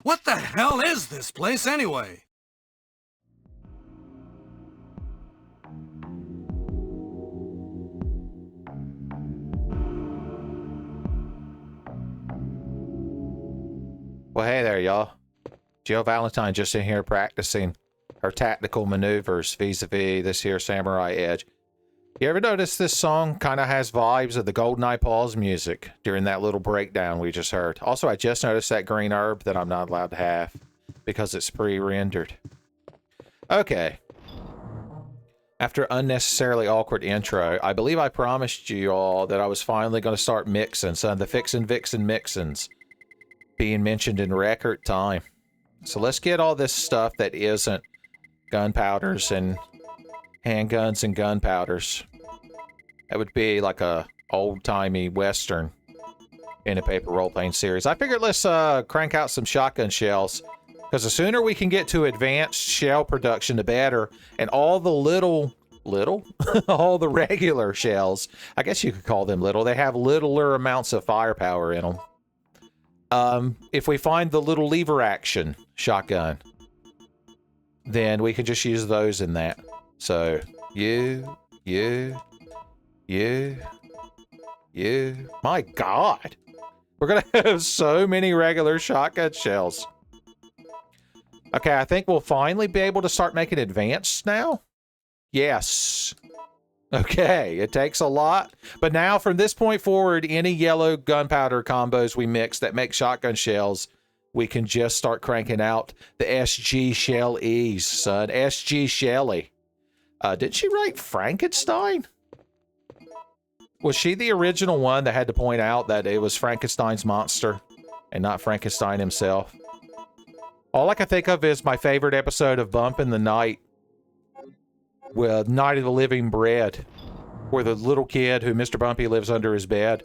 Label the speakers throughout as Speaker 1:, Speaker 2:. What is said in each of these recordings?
Speaker 1: What the hell is this place anyway?
Speaker 2: Well, hey there, y'all. Jill Valentine just in here practicing her tactical maneuvers vis-a-vis this here Samurai Edge. You ever notice this song kind of has vibes of the GoldenEye Pause music during that little breakdown we just heard? Also, I just noticed that green herb that I'm not allowed to have because it's pre-rendered. Okay. After unnecessarily awkward intro, I believe I promised you all that I was finally going to start mixing some of the Fixin' Vixen Mixins being mentioned in record time. So let's get all this stuff that isn't gunpowders and handguns and gunpowders. That would be like a old-timey Western in a paper role-playing series. I figured let's crank out some shotgun shells, because the sooner we can get to advanced shell production, the better. And all the little, all the regular shells, I guess you could call them little, they have littler amounts of firepower in them. If we find the little lever action shotgun, then we can just use those in that. So, you. My God. We're going to have so many regular shotgun shells. Okay, I think we'll finally be able to start making advanced now. Yes. Okay, it takes a lot. But now from this point forward, any yellow gunpowder combos we mix that make shotgun shells, we can just start cranking out the SG Shell E's, son. SG Shelly. Did she write Frankenstein? Was she the original one that had to point out that it was Frankenstein's monster and not Frankenstein himself? All I can think of is my favorite episode of Bump in the Night with Night of the Living Bread, where the little kid who Mr. Bumpy lives under his bed,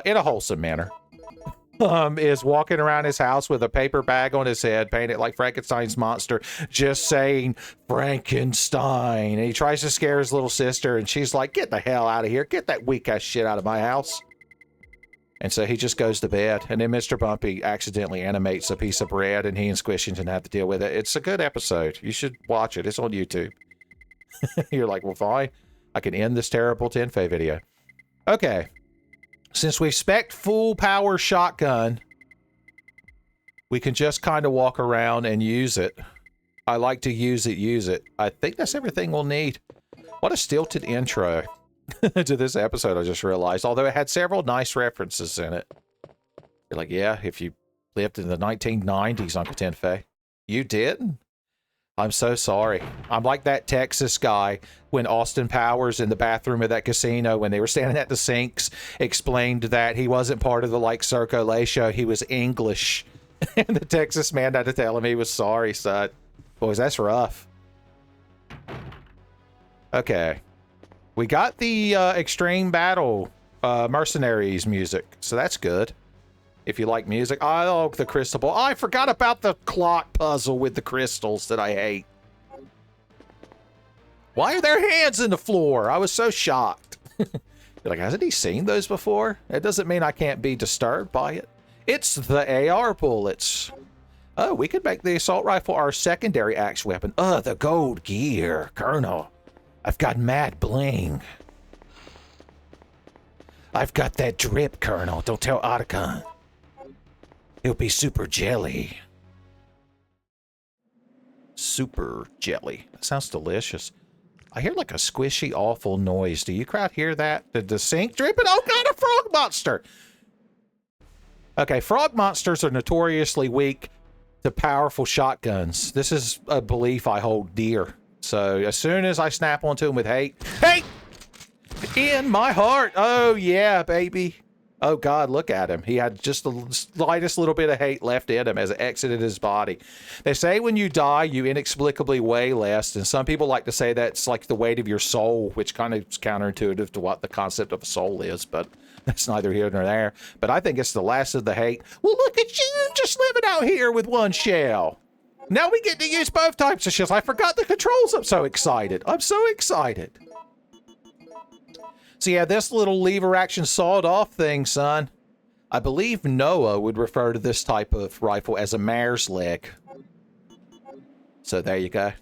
Speaker 2: in a wholesome manner, is walking around his house with a paper bag on his head, painted like Frankenstein's monster, just saying Frankenstein. And he tries to scare his little sister, and she's like, get the hell out of here. Get that weak-ass shit out of my house. And so he just goes to bed, and then Mr. Bumpy accidentally animates a piece of bread, and he and Squishington have to deal with it. It's a good episode. You should watch it. It's on YouTube. You're like, well, fine. I can end this terrible Tenfei video. Okay. Since we spec'd full power shotgun, we can just kind of walk around and use it. I like to use it. I think that's everything we'll need. What a stilted intro to this episode, I just realized. Although it had several nice references in it. You're like, yeah, if you lived in the 1990s, Uncle Tenfei. You did? I'm so sorry. I'm like that Texas guy when Austin Powers in the bathroom of that casino, when they were standing at the sinks, explained that he wasn't part of the like Cirque du show. He was English. And the Texas man had to tell him he was sorry, son. Boys, that's rough. Okay. We got the Extreme Battle Mercenaries music, so that's good. If you like music. Oh, the crystal ball. Oh, I forgot about the clock puzzle with the crystals that I hate. Why are there hands in the floor? I was so shocked. You're like, hasn't he seen those before? It doesn't mean I can't be disturbed by it. It's the AR bullets. Oh, we could make the assault rifle our secondary action weapon. The gold gear, Colonel. I've got mad bling. I've got that drip, Colonel. Don't tell Otacon. It'll be super jelly. Super jelly. That sounds delicious. I hear like a squishy, awful noise. Do you crowd hear that? Did the sink dripping? Oh God, a frog monster! Okay, frog monsters are notoriously weak to powerful shotguns. This is a belief I hold dear. So as soon as I snap onto them with hate, in my heart. Oh yeah, baby. Oh God, look at him. He had just the slightest little bit of hate left in him as it exited his body. They say when you die, you inexplicably weigh less, and some people like to say that's like the weight of your soul, which kind of is counterintuitive to what the concept of a soul is, but that's neither here nor there. But I think it's the last of the hate. Well, look at you just living out here with one shell. Now we get to use both types of shells. I forgot the controls. I'm so excited. I'm so excited. So yeah, this little lever action sawed off thing, son. I believe Noah would refer to this type of rifle as a mare's leg. So there you go.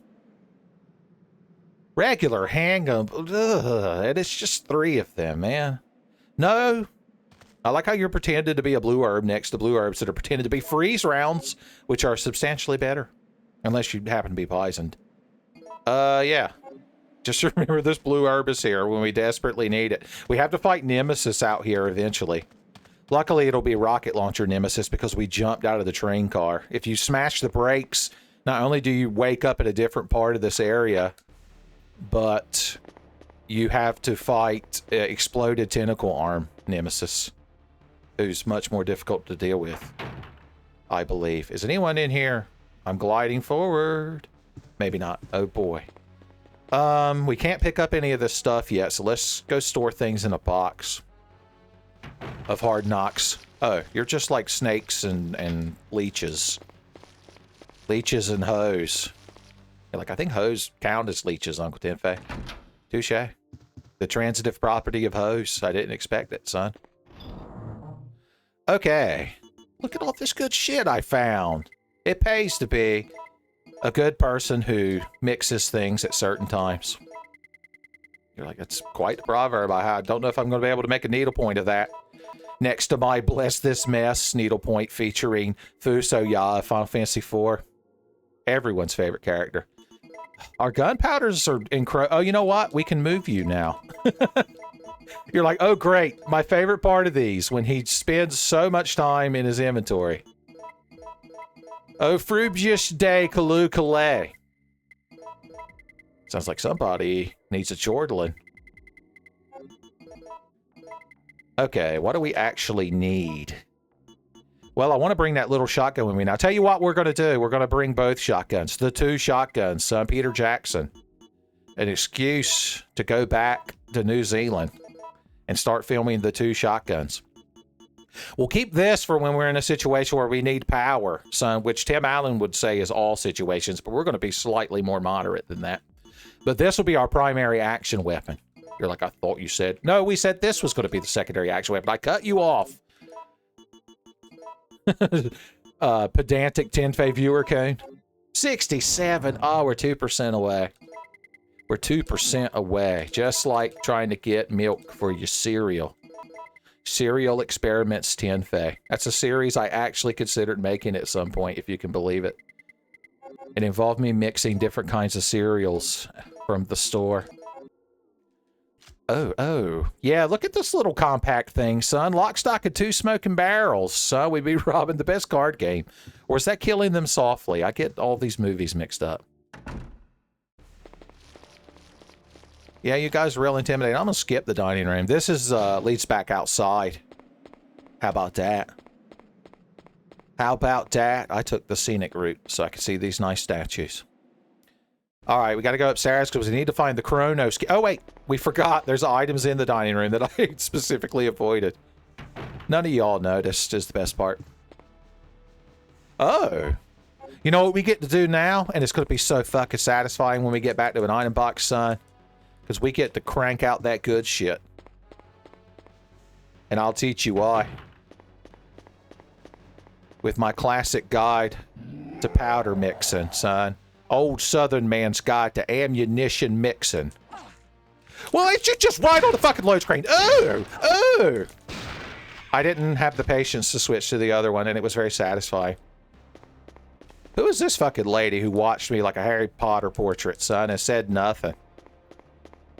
Speaker 2: Regular handgun. Ugh, and it's just 3 of them, man. No. I like how you're pretended to be a blue herb next to blue herbs that are pretended to be freeze rounds, which are substantially better. Unless you happen to be poisoned. Yeah. Just remember this blue herb is here when we desperately need it. We have to fight Nemesis out here eventually. Luckily, it'll be rocket launcher Nemesis because we jumped out of the train car. If you smash the brakes, not only do you wake up at a different part of this area, but you have to fight exploded tentacle arm Nemesis, who's much more difficult to deal with, I believe. Is anyone in here? I'm gliding forward. Maybe not. Oh boy. We can't pick up any of this stuff yet, so let's go store things in a box of hard knocks. Oh, you're just like snakes and leeches. Leeches and hoes. Like, I think hoes count as leeches, Uncle Tenfei. Touche. The transitive property of hoes. I didn't expect it, son. Okay. Look at all this good shit I found. It pays to be a good person who mixes things at certain times. You're like, that's quite the proverb. I don't know if I'm going to be able to make a needlepoint of that. Next to my Bless This Mess needlepoint featuring Fuso Ya, Final Fantasy IV. Everyone's favorite character. Our gunpowders are incredible. Oh, you know what? We can move you now. You're like, oh, great. My favorite part of these, when he spends so much time in his inventory. Oh, Frubius de Kalu Calais. Sounds like somebody needs a chortling. Okay, what do we actually need? Well, I want to bring that little shotgun with me. Now, I'll tell you what we're going to do. We're going to bring both shotguns. The 2 shotguns, son Peter Jackson. An excuse to go back to New Zealand and start filming the 2 shotguns. We'll keep this for when we're in a situation where we need power, son, which Tim Allen would say is all situations, but we're going to be slightly more moderate than that. But this will be our primary action weapon. You're like, I thought you said... No, we said this was going to be the secondary action weapon. I cut you off. Pedantic Tenfei viewer coon. 67. Oh, we're 2% away. We're 2% away. Just like trying to get milk for your cereal. Cereal Experiments Tenfei. That's a series I actually considered making at some point, if you can believe it. It involved me mixing different kinds of cereals from the store. Oh. Yeah, look at this little compact thing, son. Lock, stock, and 2 smoking barrels. Son, we'd be robbing the best card game. Or is that Killing Them Softly? I get all these movies mixed up. Yeah, you guys are real intimidating. I'm going to skip the dining room. This is leads back outside. How about that? How about that? I took the scenic route so I could see these nice statues. All right, we got to go upstairs because we need to find the Chronos key. Oh, wait. We forgot. There's items in the dining room that I specifically avoided. None of y'all noticed is the best part. Oh. You know what we get to do now? And it's going to be so fucking satisfying when we get back to an item box, son. Because we get to crank out that good shit. And I'll teach you why. With my classic guide to powder mixing, son. Old Southern man's guide to ammunition mixing. Well, it's just right on the fucking load screen. Oh! I didn't have the patience to switch to the other one, and it was very satisfying. Who is this fucking lady who watched me like a Harry Potter portrait, son, and said nothing?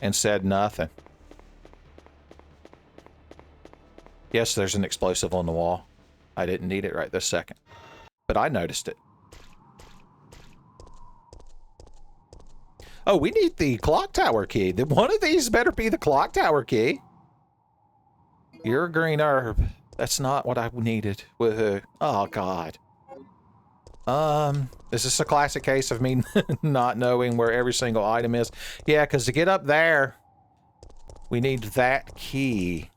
Speaker 2: And said nothing. Yes, there's an explosive on the wall. I didn't need it right this second. But I noticed it. Oh, we need the clock tower key. One of these better be the clock tower key. You're a green herb. That's not what I needed. Woohoo. Oh, God. Is this a classic case of me not knowing where every single item is? Yeah, because to get up there, we need that key.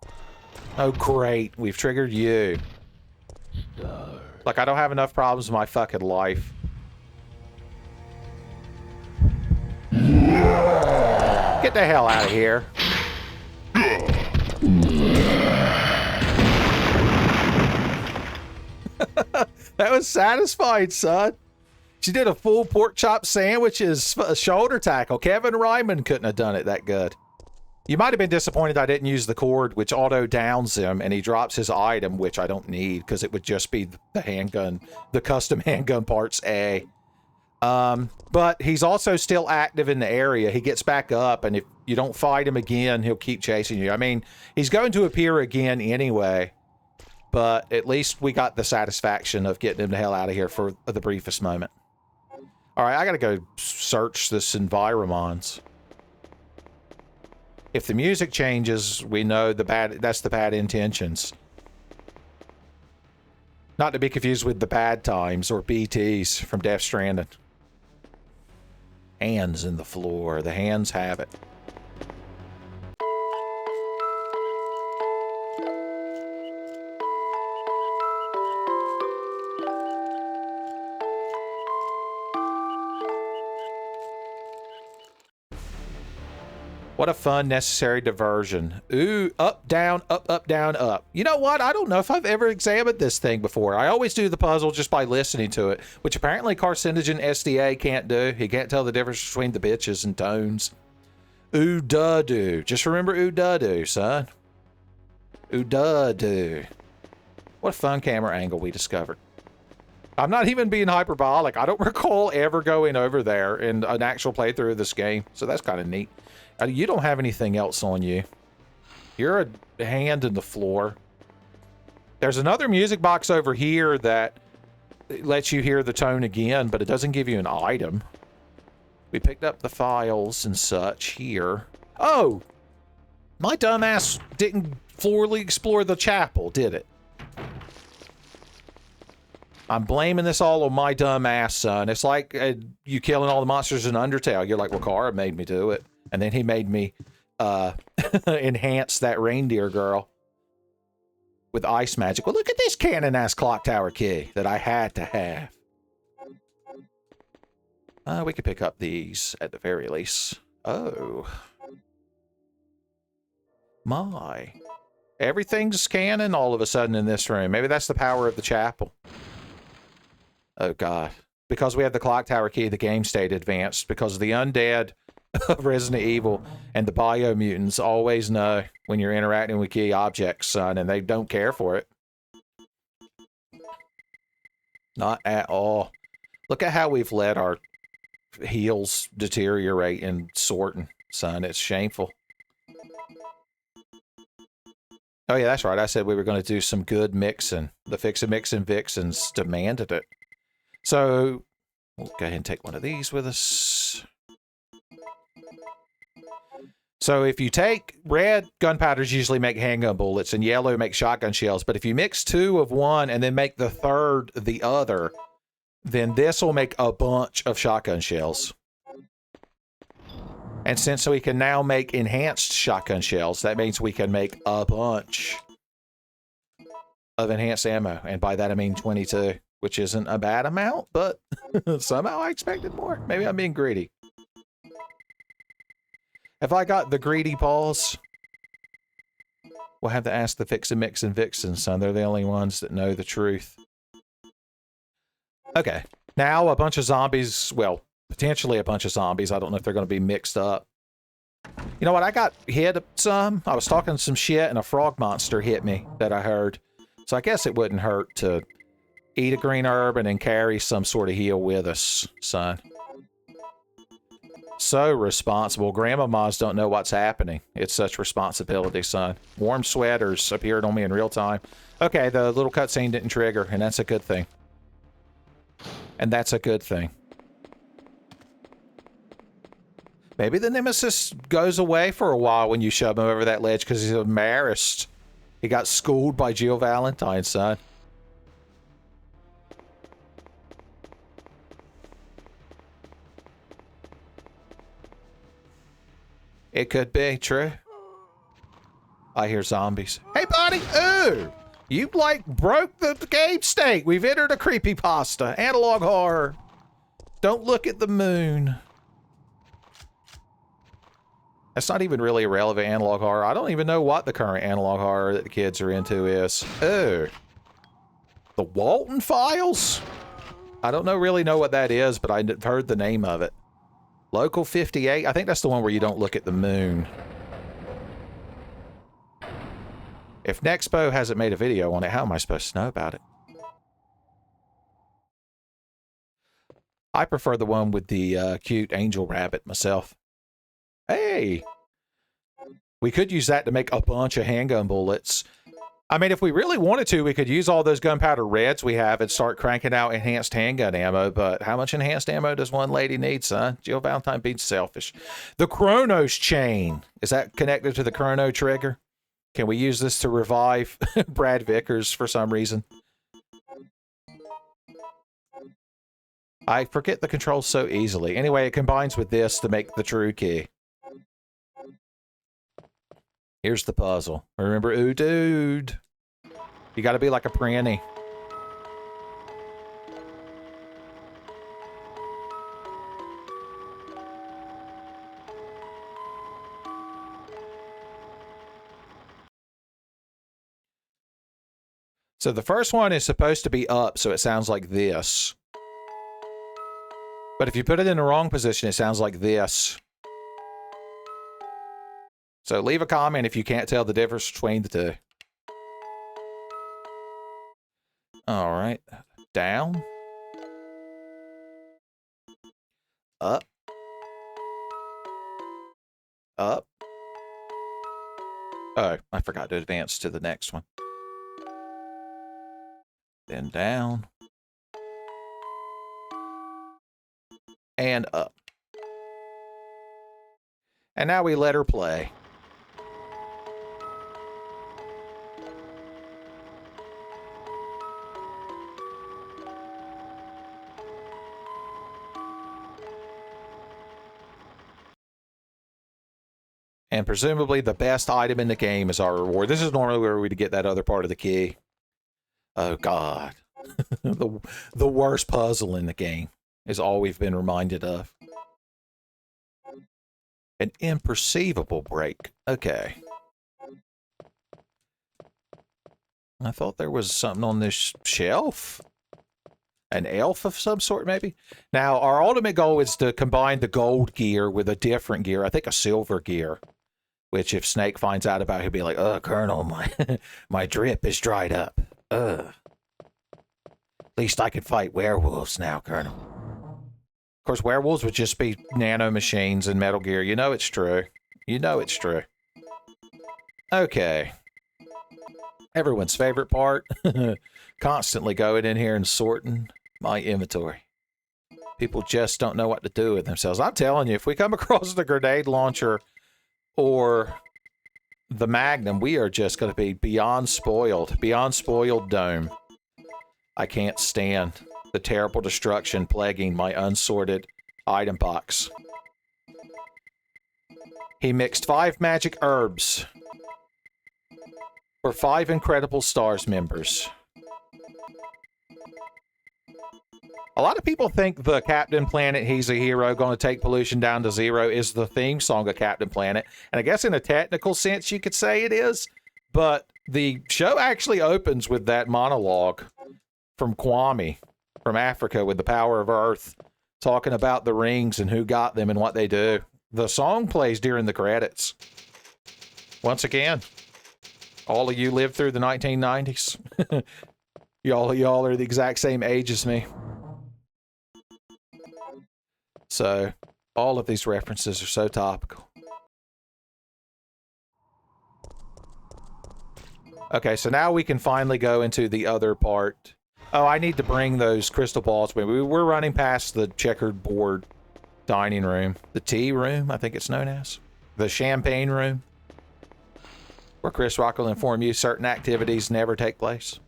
Speaker 2: Oh, great. We've triggered you. Like, I don't have enough problems in my fucking life. Get the hell out of here. That was satisfying, son. She did a full pork chop sandwich as a shoulder tackle. Kevin Ryman couldn't have done it that good. You might have been disappointed I didn't use the cord, which auto downs him, and he drops his item, which I don't need, because it would just be the handgun, the custom handgun parts A. But he's also still active in the area. He gets back up, and if you don't fight him again, he'll keep chasing you. I mean, he's going to appear again anyway, but at least we got the satisfaction of getting him the hell out of here for the briefest moment. All right, I gotta go search this environment. If the music changes, we know that's the bad intentions. Not to be confused with the bad times or BTs from Death Stranding. Hands in the floor. The hands have it. What a fun, necessary diversion. Ooh, up, down, up, up, down, up. You know what? I don't know if I've ever examined this thing before. I always do the puzzle just by listening to it, which apparently Carcinogen SDA can't do. He can't tell the difference between the bitches and tones. Ooh, duh, do. Just remember ooh, duh, do, son. Ooh, duh, do. What a fun camera angle we discovered. I'm not even being hyperbolic. I don't recall ever going over there in an actual playthrough of this game, so that's kind of neat. You don't have anything else on you. You're a hand in the floor. There's another music box over here that lets you hear the tone again, but it doesn't give you an item. We picked up the files and such here. Oh! My dumbass didn't thoroughly explore the chapel, did it? I'm blaming this all on my dumbass, son. It's like you killing all the monsters in Undertale. You're like, well, Cara made me do it. And then he made me enhance that reindeer girl with ice magic. Well, look at this cannon-ass clock tower key that I had to have. We could pick up these at the very least. Oh. My. Everything's canon all of a sudden in this room. Maybe that's the power of the chapel. Oh, God. Because we have the clock tower key, the game stayed advanced. Because the undead of Resident Evil and the biomutants always know when you're interacting with key objects, son, and they don't care for it. Not at all. Look at how we've let our heals deteriorate in sorting, son. It's shameful. Oh, yeah, that's right. I said we were going to do some good mixing. The Fix-A-Mixin' Vixens demanded it. So, we'll go ahead and take one of these with us. So if you take red, gunpowders usually make handgun bullets, and yellow make shotgun shells. But if you mix two of one and then make the third the other, then this will make a bunch of shotgun shells. And since we can now make enhanced shotgun shells, that means we can make a bunch of enhanced ammo. And by that I mean 22, which isn't a bad amount, but somehow I expected more. Maybe I'm being greedy. Have I got the greedy paws? We'll have to ask the Fix-A-Mixin' Vixens, son. They're the only ones that know the truth. Okay. Now a bunch of zombies, well, potentially a bunch of zombies. I don't know if they're going to be mixed up. You know what? I got hit some. I was talking some shit and a frog monster hit me that I heard. So I guess it wouldn't hurt to eat a green herb and then carry some sort of heal with us, son. So responsible. Grandmamas don't know what's happening. It's such responsibility, son. Warm sweaters appeared on me in real time. Okay, the little cutscene didn't trigger, and that's a good thing. And that's a good thing. Maybe the Nemesis goes away for a while when you shove him over that ledge because he's embarrassed. He got schooled by Jill Valentine, son. It could be true. I hear zombies. Hey, buddy! Ooh! You, like, broke the game state. We've entered a creepypasta. Analog horror. Don't look at the moon. That's not even really a relevant analog horror. I don't even know what the current analog horror that the kids are into is. Ooh. The Walton Files? I don't really know what that is, but I've heard the name of it. Local 58? I think that's the one where you don't look at the moon. If Nexpo hasn't made a video on it, how am I supposed to know about it? I prefer the one with the cute angel rabbit myself. Hey! We could use that to make a bunch of handgun bullets. I mean, if we really wanted to, we could use all those gunpowder reds we have and start cranking out enhanced handgun ammo, but how much enhanced ammo does one lady need, son? Jill Valentine being selfish. The Chronos chain. Is that connected to the Chrono trigger? Can we use this to revive Brad Vickers for some reason? I forget the controls so easily. Anyway, it combines with this to make the true key. Here's the puzzle. Remember, ooh, dude. You gotta be like a pranny. So the first one is supposed to be up, so it sounds like this. But if you put it in the wrong position, it sounds like this. So leave a comment if you can't tell the difference between the two. All right. Down. Up. Up. Oh, I forgot to advance to the next one. Then down. And up. And now we let her play. And presumably the best item in the game is our reward. This is normally where we'd get that other part of the key. Oh, God. the worst puzzle in the game is all we've been reminded of. An imperceivable break. Okay. I thought there was something on this shelf. An elf of some sort, maybe? Now, our ultimate goal is to combine the gold gear with a different gear. I think a silver gear. Which, if Snake finds out about, he'll be like, Colonel, my drip is dried up. At least I can fight werewolves now, Colonel. Of course, werewolves would just be nanomachines and Metal Gear. You know it's true. You know it's true. Okay. Everyone's favorite part. Constantly going in here and sorting my inventory. People just don't know what to do with themselves. I'm telling you, if we come across the grenade launcher or the Magnum, we are just going to be beyond spoiled. Beyond spoiled dome. I can't stand the terrible destruction plaguing my unsorted item box. He mixed 5 magic herbs for 5 Incredible Stars members. A lot of people think the Captain Planet, He's a Hero, Gonna Take Pollution Down to Zero is the theme song of Captain Planet. And I guess in a technical sense you could say it is. But the show actually opens with that monologue from Kwame from Africa with the Power of Earth, talking about the rings and who got them and what they do. The song plays during the credits. Once again, all of you lived through the 1990s. y'all are the exact same age as me. So, all of these references are so topical. Okay, so now we can finally go into the other part. Oh, I need to bring those crystal balls with me. We're running past the checkered board dining room. The tea room, I think it's known as. The champagne room. Where Chris Rock will inform you certain activities never take place.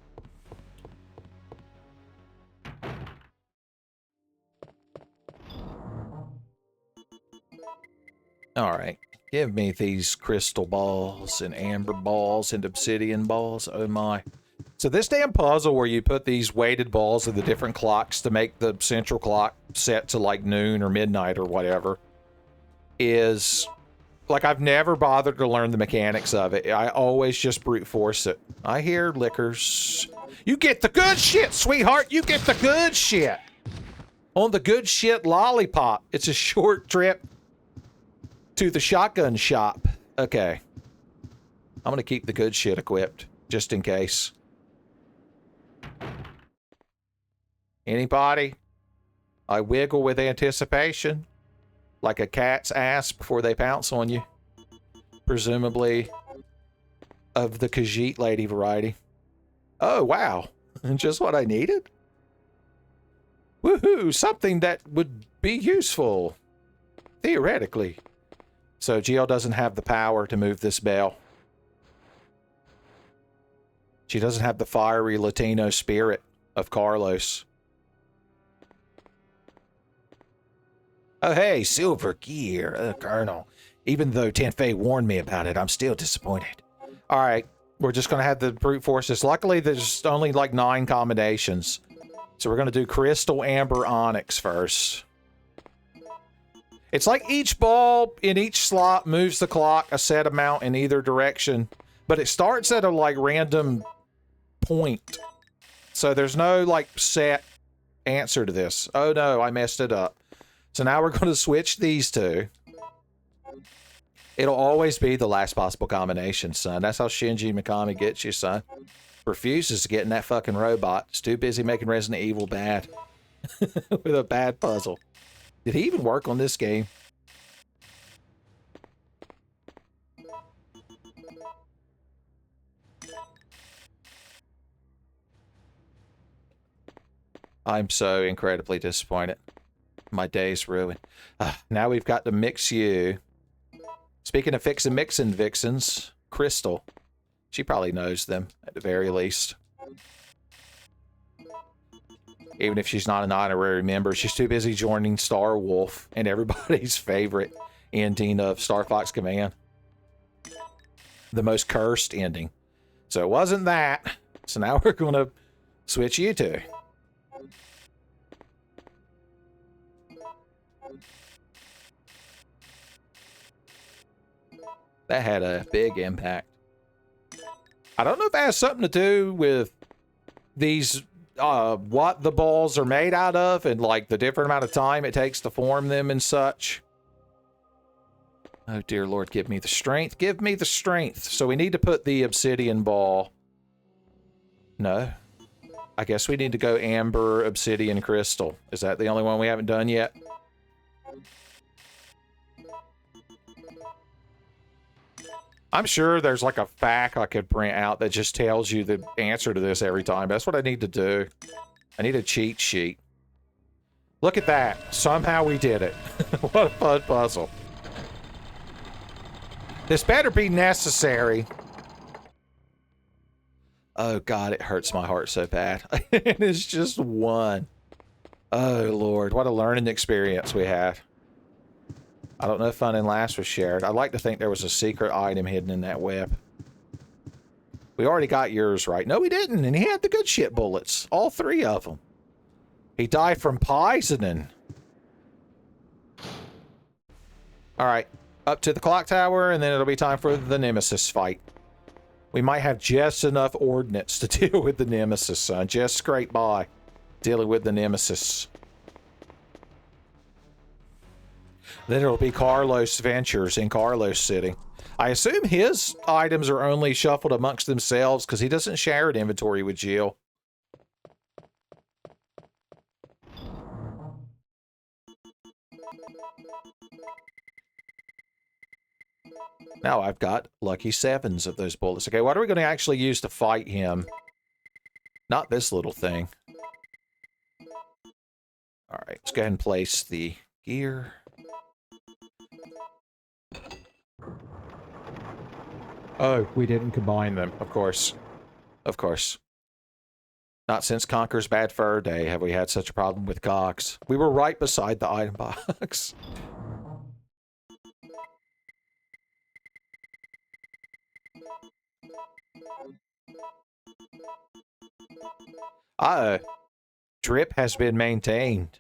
Speaker 2: All right, give me these crystal balls and amber balls and obsidian balls. Oh my. So this damn puzzle where you put these weighted balls of the different clocks to make the central clock set to like noon or midnight or whatever is Like, I've never bothered to learn the mechanics of it. I always just brute force it. I hear liquors. You get the good shit, sweetheart. You get the good shit. On the good shit lollipop. It's a short trip to the shotgun shop. Okay. I'm going to keep the good shit equipped, just in case. Anybody? I wiggle with anticipation. Like a cat's ass before they pounce on you. Presumably of the Khajiit lady variety. Oh, wow. Just what I needed? Woohoo! Something that would be useful. Theoretically. So Jill doesn't have the power to move this bell. She doesn't have the fiery Latino spirit of Carlos. Oh, hey, silver gear, Colonel. Even though Tenfei warned me about it, I'm still disappointed. All right, we're just going to have the brute forces. Luckily, there's only like 9 combinations. So we're going to do crystal, amber, onyx first. It's like each ball in each slot moves the clock a set amount in either direction. But it starts at a like random point. So there's no like set answer to this. Oh no, I messed it up. So now we're going to switch these two. It'll always be the last possible combination, son. That's how Shinji Mikami gets you, son. Refuses to get in that fucking robot. He's too busy making Resident Evil bad. With a bad puzzle. Did he even work on this game? I'm so incredibly disappointed. My day's ruined. Now we've got to mix you. Speaking of mixing vixens, Crystal. She probably knows them, at the very least. Even if she's not an honorary member, she's too busy joining Star Wolf and everybody's favorite ending of Star Fox Command. The most cursed ending. So it wasn't that. So now we're going to switch you two. That had a big impact. I don't know if that has something to do with these, what the balls are made out of and like the different amount of time it takes to form them and such. Oh dear Lord, give me the strength. Give me the strength. So we need to put the obsidian ball. No. I guess we need to go amber, obsidian, crystal. Is that the only one we haven't done yet? I'm sure there's like a fact I could print out that just tells you the answer to this every time. That's what I need to do. I need a cheat sheet. Look at that. Somehow we did it. What a fun puzzle. This better be necessary. Oh God, it hurts my heart so bad. It's just one. Oh Lord, what a learning experience we had. I don't know if Fun and Last was shared. I'd like to think there was a secret item hidden in that web. We already got yours right. No, we didn't. And he had the good shit bullets. All 3 of them. He died from poisoning. All right. Up to the clock tower, and then it'll be time for the Nemesis fight. We might have just enough ordnance to deal with the Nemesis, son. Just scrape by dealing with the Nemesis. Then it'll be Carlos Ventures in Carlos City. I assume his items are only shuffled amongst themselves because he doesn't share an inventory with Jill. Now I've got lucky 7s of those bullets. Okay, what are we going to actually use to fight him? Not this little thing. All right, let's go ahead and place the gear. Oh, we didn't combine them, of course. Of course. Not since Conker's Bad Fur Day have we had such a problem with cogs. We were right beside the item box. Drip has been maintained.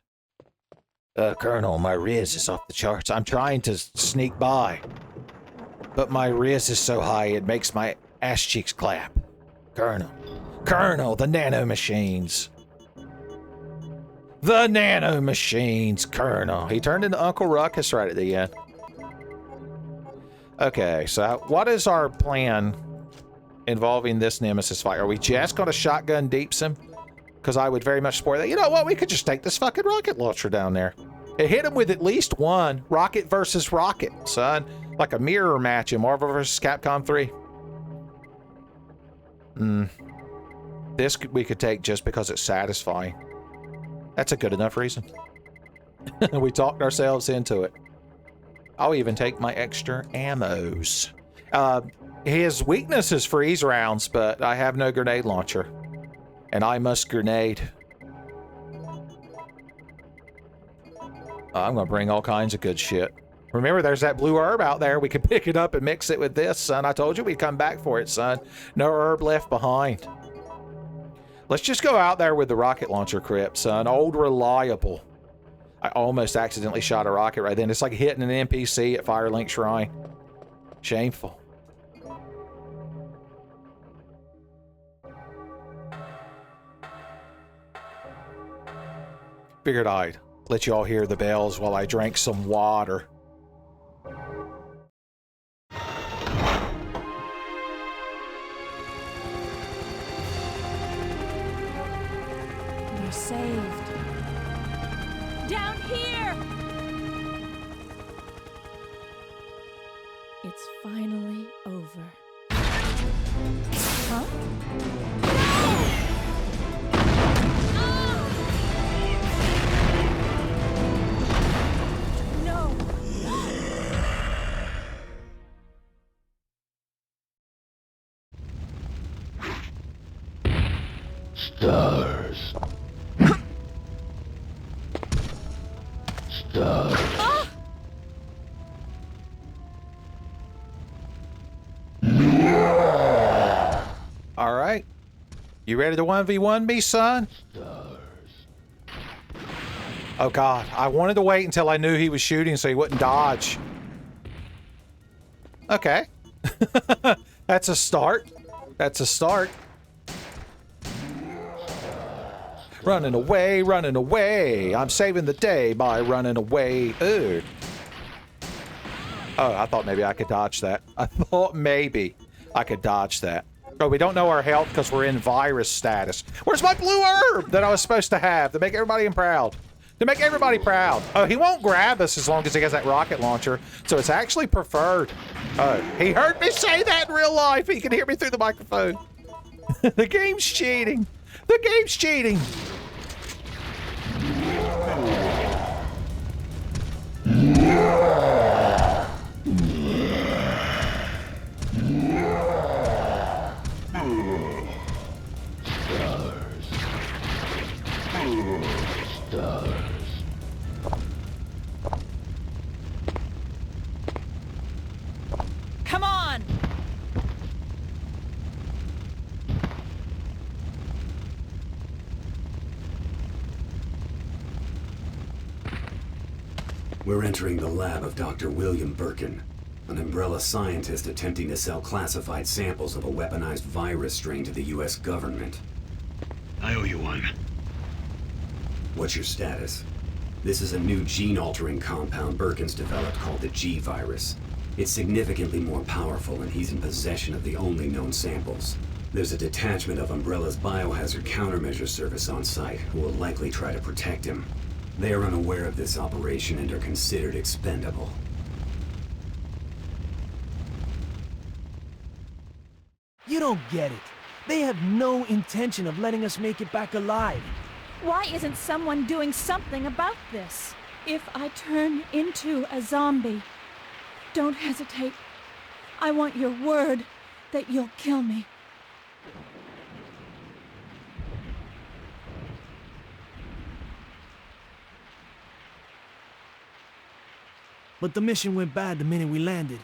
Speaker 2: Colonel, my Riz is off the charts. I'm trying to sneak by. But my riz is so high it makes my ass cheeks clap. Colonel, the nanomachines. The nanomachines, Colonel. He turned into Uncle Ruckus right at the end. Okay, so what is our plan involving this Nemesis fight? Are we just going to shotgun deeps him? Because I would very much support that. You know what? We could just take this fucking rocket launcher down there. It hit him with at least one. Rocket versus rocket, son. Like a mirror match in Marvel vs. Capcom 3. This we could take just because it's satisfying. That's a good enough reason. We talked ourselves into it. I'll even take my extra ammos. His weakness is freeze rounds, but I have no grenade launcher. And I must grenade. I'm gonna bring all kinds of good shit. Remember, there's that blue herb out there. We can pick it up and mix it with this, son. I told you we'd come back for it, son. No herb left behind. Let's just go out there with the rocket launcher, Crip, son. Old reliable. I almost accidentally shot a rocket right then. It's like hitting an NPC at Firelink Shrine. Shameful. Figured I'd let you all hear the bells while I drank some water.
Speaker 3: We're saved. Down here! It's finally over. Huh? No!
Speaker 4: Stars. Stars.
Speaker 3: Ah!
Speaker 2: All right. You ready to 1v1 me, son?
Speaker 4: Stars.
Speaker 2: Oh, God. I wanted to wait until I knew he was shooting so he wouldn't dodge. Okay. That's a start. That's a start. Running away, running away. I'm saving the day by running away. Ooh. Oh, I thought maybe I could dodge that. I thought maybe I could dodge that. Oh, we don't know our health because we're in virus status. Where's my blue herb that I was supposed to have to make everybody proud? To make everybody proud. Oh, he won't grab us as long as he has that rocket launcher. So it's actually preferred. Oh, he heard me say that in real life. He can hear me through the microphone. The game's cheating. The game's cheating.
Speaker 4: Stars.
Speaker 3: Come on!
Speaker 5: We're entering the lab of Dr. William Birkin, an umbrella scientist attempting to sell classified samples of a weaponized virus strain to the US government.
Speaker 6: I owe you one.
Speaker 5: What's your status? This is a new gene-altering compound Birkin's developed called the G-virus. It's significantly more powerful, and he's in possession of the only known samples. There's a detachment of Umbrella's biohazard countermeasure service on site who will likely try to protect him. They are unaware of this operation and are considered expendable.
Speaker 7: You don't get it. They have no intention of letting us make it back alive.
Speaker 3: Why isn't someone doing something about this? If I turn into a zombie, don't hesitate. I want your word that you'll kill me.
Speaker 7: But the mission went bad the minute we landed.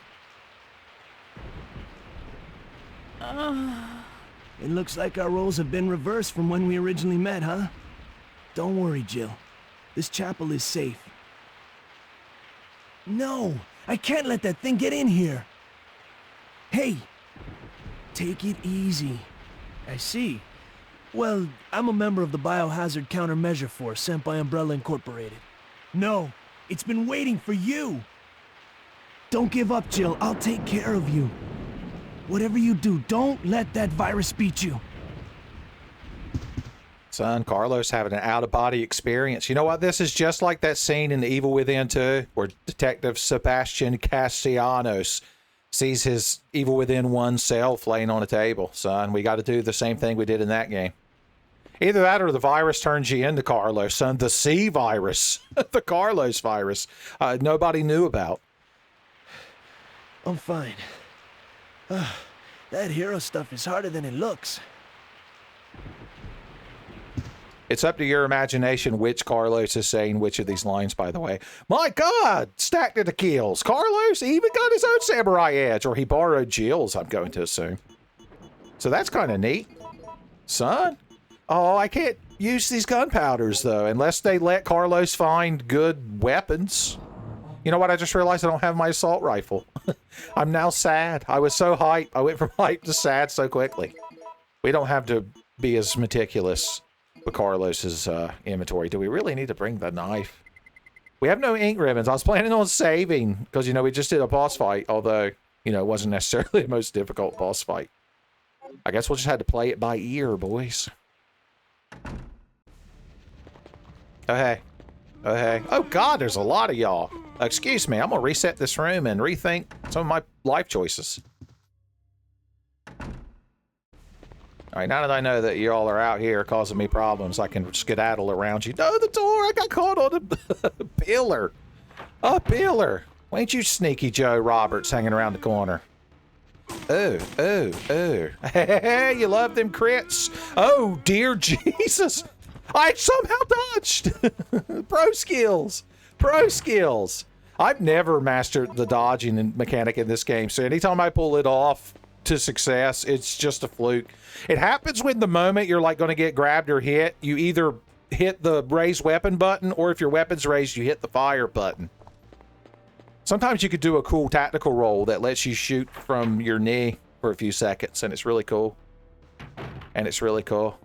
Speaker 7: It looks like our roles have been reversed from when we originally met, huh? Don't worry, Jill. This chapel is safe. No! I can't let that thing get in here! Hey! Take it easy. I see. Well, I'm a member of the Biohazard Countermeasure Force sent by Umbrella Incorporated. No, it's been waiting for you! Don't give up, Jill. I'll take care of you. Whatever you do, don't let that virus beat you.
Speaker 2: Son, Carlos having an out-of-body experience. You know what? This is just like that scene in The Evil Within 2 where Detective Sebastian Castellanos sees his Evil Within 1 self laying on a table. Son, we got to do the same thing we did in that game. Either that or the virus turns you into Carlos, son. The C virus. The Carlos virus. Nobody knew about.
Speaker 7: I'm fine. That hero stuff is harder than it looks.
Speaker 2: It's up to your imagination which Carlos is saying which of these lines, by the way. My God! Stacked to the kills. Carlos even got his own samurai edge, or he borrowed Jill's, I'm going to assume. So that's kind of neat. Son? Oh, I can't use these gunpowders, though, unless they let Carlos find good weapons. You know what? I just realized I don't have my assault rifle. I'm now sad. I was so hyped. I went from hyped to sad so quickly. We don't have to be as meticulous with Carlos's inventory. Do we really need to bring the knife? We have no ink ribbons. I was planning on saving because, you know, we just did a boss fight, although, you know, it wasn't necessarily the most difficult boss fight. I guess we'll just have to play it by ear, boys. Oh, hey. Oh, hey. Oh, God, there's a lot of y'all. Excuse me, I'm going to reset this room and rethink some of my life choices. All right, now that I know that y'all are out here causing me problems, I can skedaddle around you. No, the door! I got caught on a pillar. A pillar. Why ain't you sneaky Joe Roberts hanging around the corner? Oh, oh, oh. Hey, you love them crits. Oh, dear Jesus. I somehow dodged. Pro skills. Pro skills. I've never mastered the dodging mechanic in this game, so anytime I pull it off to success, it's just a fluke. It happens when the moment you're like going to get grabbed or hit, you either hit the raise weapon button, or if your weapon's raised, you hit the fire button. Sometimes you could do a cool tactical roll that lets you shoot from your knee for a few seconds, and it's really cool. And it's really cool.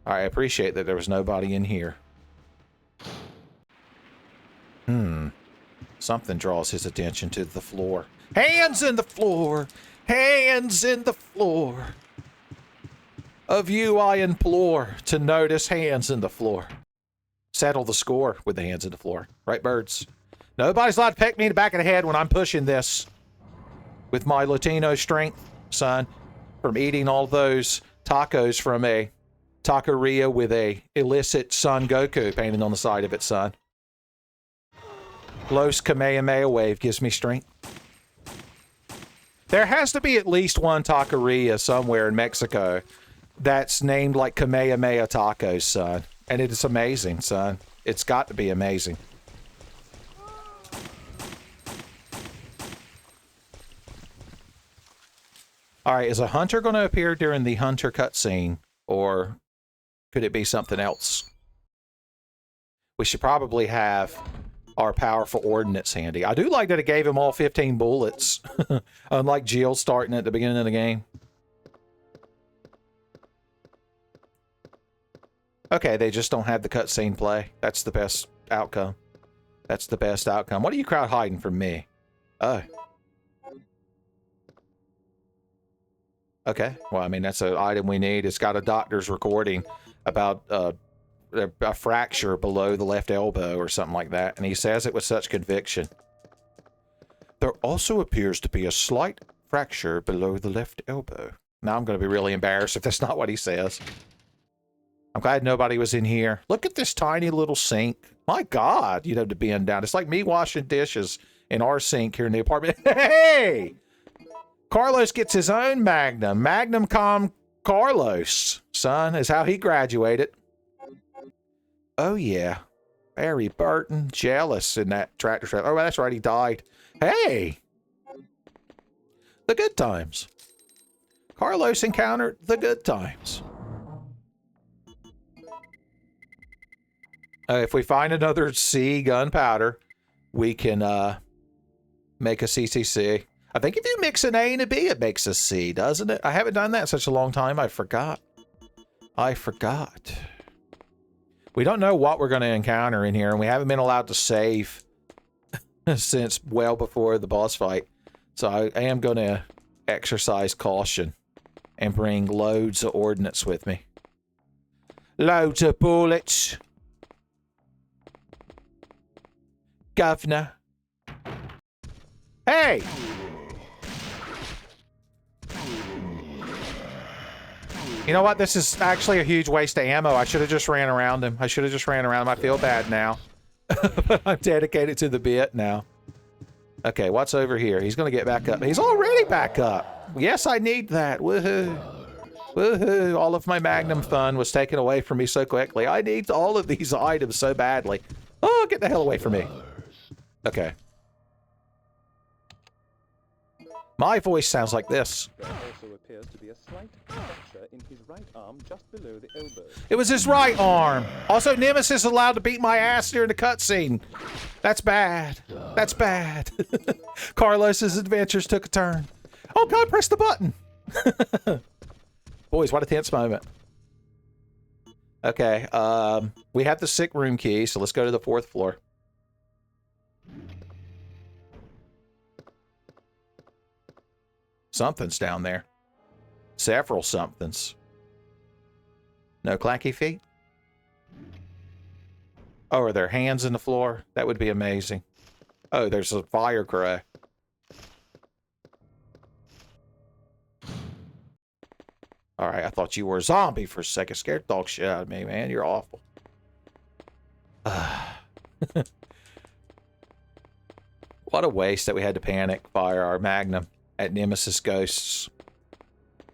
Speaker 2: I appreciate that there was nobody in here. Something draws his attention to the floor. Hands in the floor! Hands in the floor! Of you I implore to notice hands in the floor. Settle the score with the hands in the floor. Right, birds? Nobody's allowed to peck me in the back of the head when I'm pushing this. With my Latino strength, son. From eating all those tacos from a taqueria with a illicit Son Goku painted on the side of it, son. Los Kamehameha wave gives me strength. There has to be at least one taqueria somewhere in Mexico that's named like Kamehameha tacos, son. And it is amazing, son. It's got to be amazing. Alright, is a hunter going to appear during the hunter cutscene? Or could it be something else? We should probably have our powerful ordnance handy. I do like that it gave him all 15 bullets. Unlike Jill starting at the beginning of the game. Okay, they just don't have the cutscene play. That's the best outcome. That's the best outcome. What are you crowd hiding from me? Oh. Okay, well, I mean, that's an item we need. It's got a doctor's recording about a fracture below the left elbow or something like that, and he says it with such conviction. There also appears to be a slight fracture below the left elbow. Now I'm going to be really embarrassed if that's not what he says. I'm glad nobody was in here. Look at this tiny little sink. My God, you'd have to bend down. It's like me washing dishes in our sink here in the apartment. Hey! Carlos gets his own Magnum. Magnum Cum Carlos, son, is how he graduated. Oh, yeah. Barry Burton, jealous in that tractor trailer. Oh, that's right, he died. Hey! The good times. Carlos encountered the good times. If we find another C gunpowder, we can make a CCC. I think if you mix an A and a B, it makes a C, doesn't it? I haven't done that in such a long time, I forgot. We don't know what we're going to encounter in here, and we haven't been allowed to save since well before the boss fight. So I am going to exercise caution and bring loads of ordnance with me. Loads of bullets. Governor. Hey! You know what? This is actually a huge waste of ammo. I should have just ran around him. I feel bad now. I'm dedicated to the bit now. Okay, what's over here? He's going to get back up. He's already back up. Yes, I need that. Woohoo. Woohoo. All of my Magnum fun was taken away from me so quickly. I need all of these items so badly. Oh, get the hell away from me. Okay. My voice sounds like this.
Speaker 8: There also appears to be a slight fracture in his right arm just below the elbow.
Speaker 2: It was his right arm. Also, Nemesis is allowed to beat my ass during the cutscene. That's bad. That's bad. Carlos's adventures took a turn. Oh God, press the button. Boys, what a tense moment. Okay, we have the sick room key, so let's go to the 4th floor. Something's down there. Several somethings. No clacky feet? Oh, are there hands in the floor? That would be amazing. Oh, there's a fire crow. Alright, I thought you were a zombie for a second. Scared the dog shit out of me, man. You're awful. What a waste that we had to panic fire our Magnum at Nemesis Ghosts.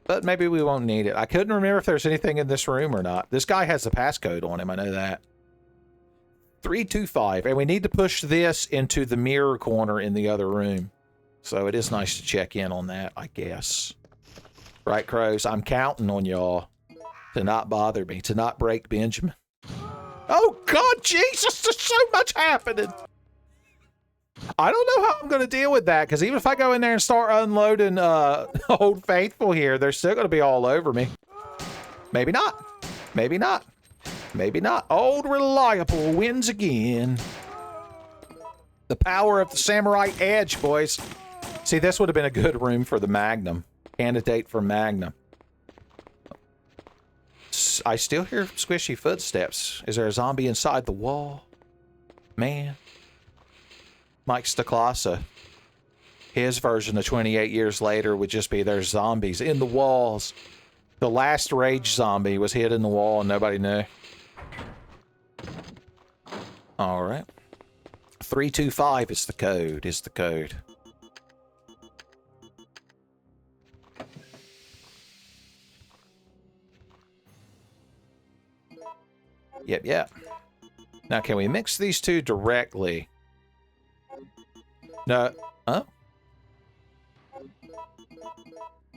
Speaker 2: But maybe we won't need it. I couldn't remember if there's anything in this room or not. This guy has the passcode on him, I know that. 325, and we need to push this into the mirror corner in the other room. So it is nice to check in on that, I guess. Right, crows? I'm counting on y'all to not bother me, to not break Benjamin. Oh, God, Jesus, there's so much happening. I don't know how I'm going to deal with that, because even if I go in there and start unloading Old Faithful here, they're still going to be all over me. Maybe not. Maybe not. Maybe not. Old Reliable wins again. The power of the Samurai Edge, boys. See, this would have been a good room for the Magnum. Candidate for Magnum. I still hear squishy footsteps. Is there a zombie inside the wall? Man. Mike Staklasa. His version of 28 years later would just be there's zombies in the walls. The last rage zombie was hid in the wall and nobody knew. All right. 325 is the code, Yep. Now, can we mix these two directly? No. Huh?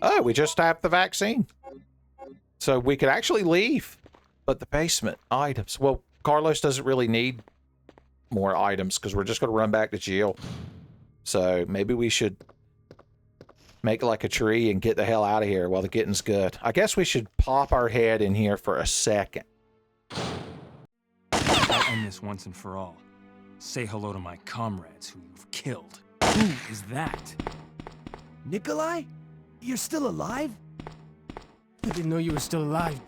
Speaker 2: Oh, we just tapped the vaccine. So we could actually leave. But the basement items. Well, Carlos doesn't really need more items because we're just going to run back to Jill. So maybe we should make like a tree and get the hell out of here while the getting's good. I guess we should pop our head in here for a second.
Speaker 9: I'll end this once and for all. Say hello to my comrades who you've killed. Who is that?
Speaker 7: Nikolai? You're still alive?
Speaker 10: I didn't know you were still alive.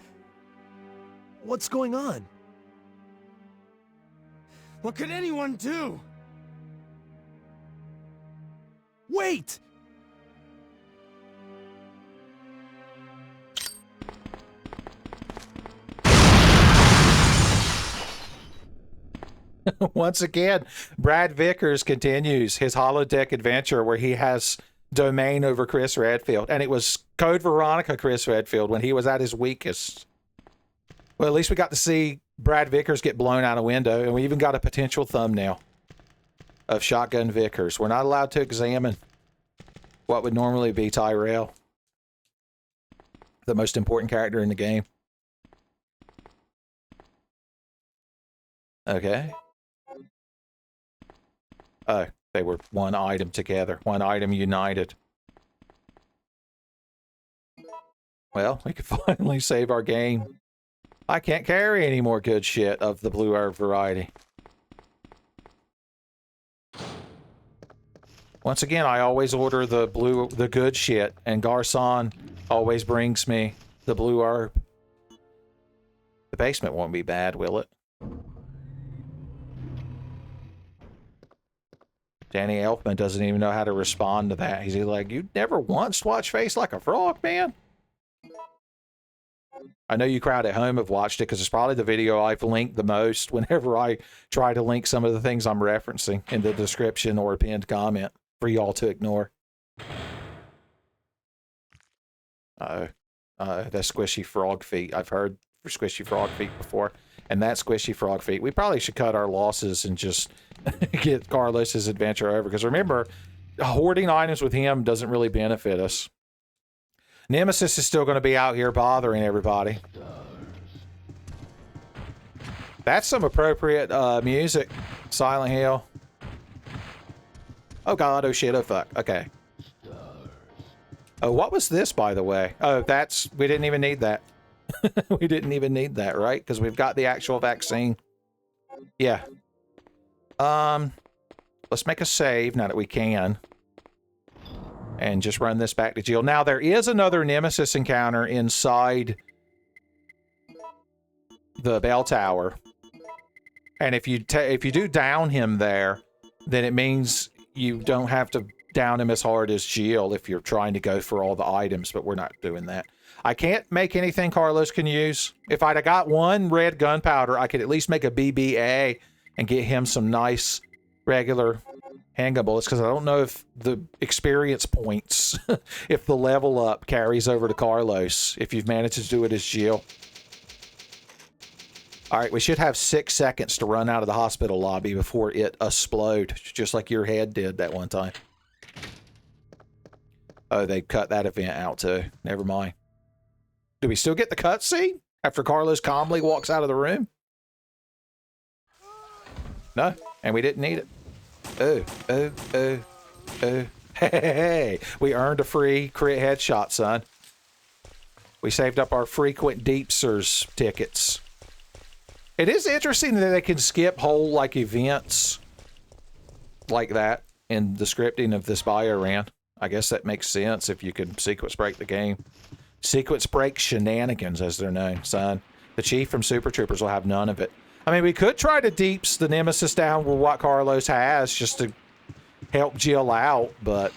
Speaker 7: What's going on?
Speaker 10: What could anyone do?
Speaker 7: Wait!
Speaker 2: Once again, Brad Vickers continues his holodeck adventure where he has domain over Chris Redfield. And it was Code Veronica Chris Redfield when he was at his weakest. Well, at least we got to see Brad Vickers get blown out a window, and we even got a potential thumbnail of Shotgun Vickers. We're not allowed to examine what would normally be Tyrell, the most important character in the game. Okay. Oh, they were one item together, one item united. Well, we could finally save our game. I can't carry any more good shit of the blue herb variety. Once again, I always order the good shit, and Garcon always brings me the blue herb. The basement won't be bad, will it? Danny Elfman doesn't even know how to respond to that. He's like, you never once watched Face Like a Frog, man? I know you crowd at home have watched it because it's probably the video I've linked the most whenever I try to link some of the things I'm referencing in the description or a pinned comment for y'all to ignore. That squishy frog feet. I've heard for squishy frog feet before. And that squishy frog feet. We probably should cut our losses and just get Carlos's adventure over. Because remember, hoarding items with him doesn't really benefit us. Nemesis is still going to be out here bothering everybody. That's some appropriate music. Silent Hill. Oh god, oh shit, oh fuck. Okay. Oh, what was this, by the way? Oh, we didn't even need that. We didn't even need that, right? Because we've got the actual vaccine. Yeah. Let's make a save now that we can. And just run this back to Jill. Now, there is another Nemesis encounter inside the bell tower. And if you do down him there, then it means you don't have to down him as hard as Jill if you're trying to go for all the items, but we're not doing that. I can't make anything Carlos can use. If I'd have got one red gunpowder, I could at least make a BBA and get him some nice regular handgun bullets, because I don't know if the experience points, if the level up carries over to Carlos, if you've managed to do it as Jill. All right, we should have 6 seconds to run out of the hospital lobby before it explode, just like your head did that one time. Oh, they cut that event out too. Never mind. Do we still get the cutscene after Carlos calmly walks out of the room? No, and we didn't need it. Oh. Hey, we earned a free crit headshot, son. We saved up our frequent Deepsers tickets. It is interesting that they can skip whole, like, events like that in the scripting of this bio ran. I guess that makes sense if you can sequence break the game. Sequence break shenanigans, as they're known, son. The chief from Super Troopers will have none of it. I mean, we could try to deeps the Nemesis down with what Carlos has just to help Jill out, but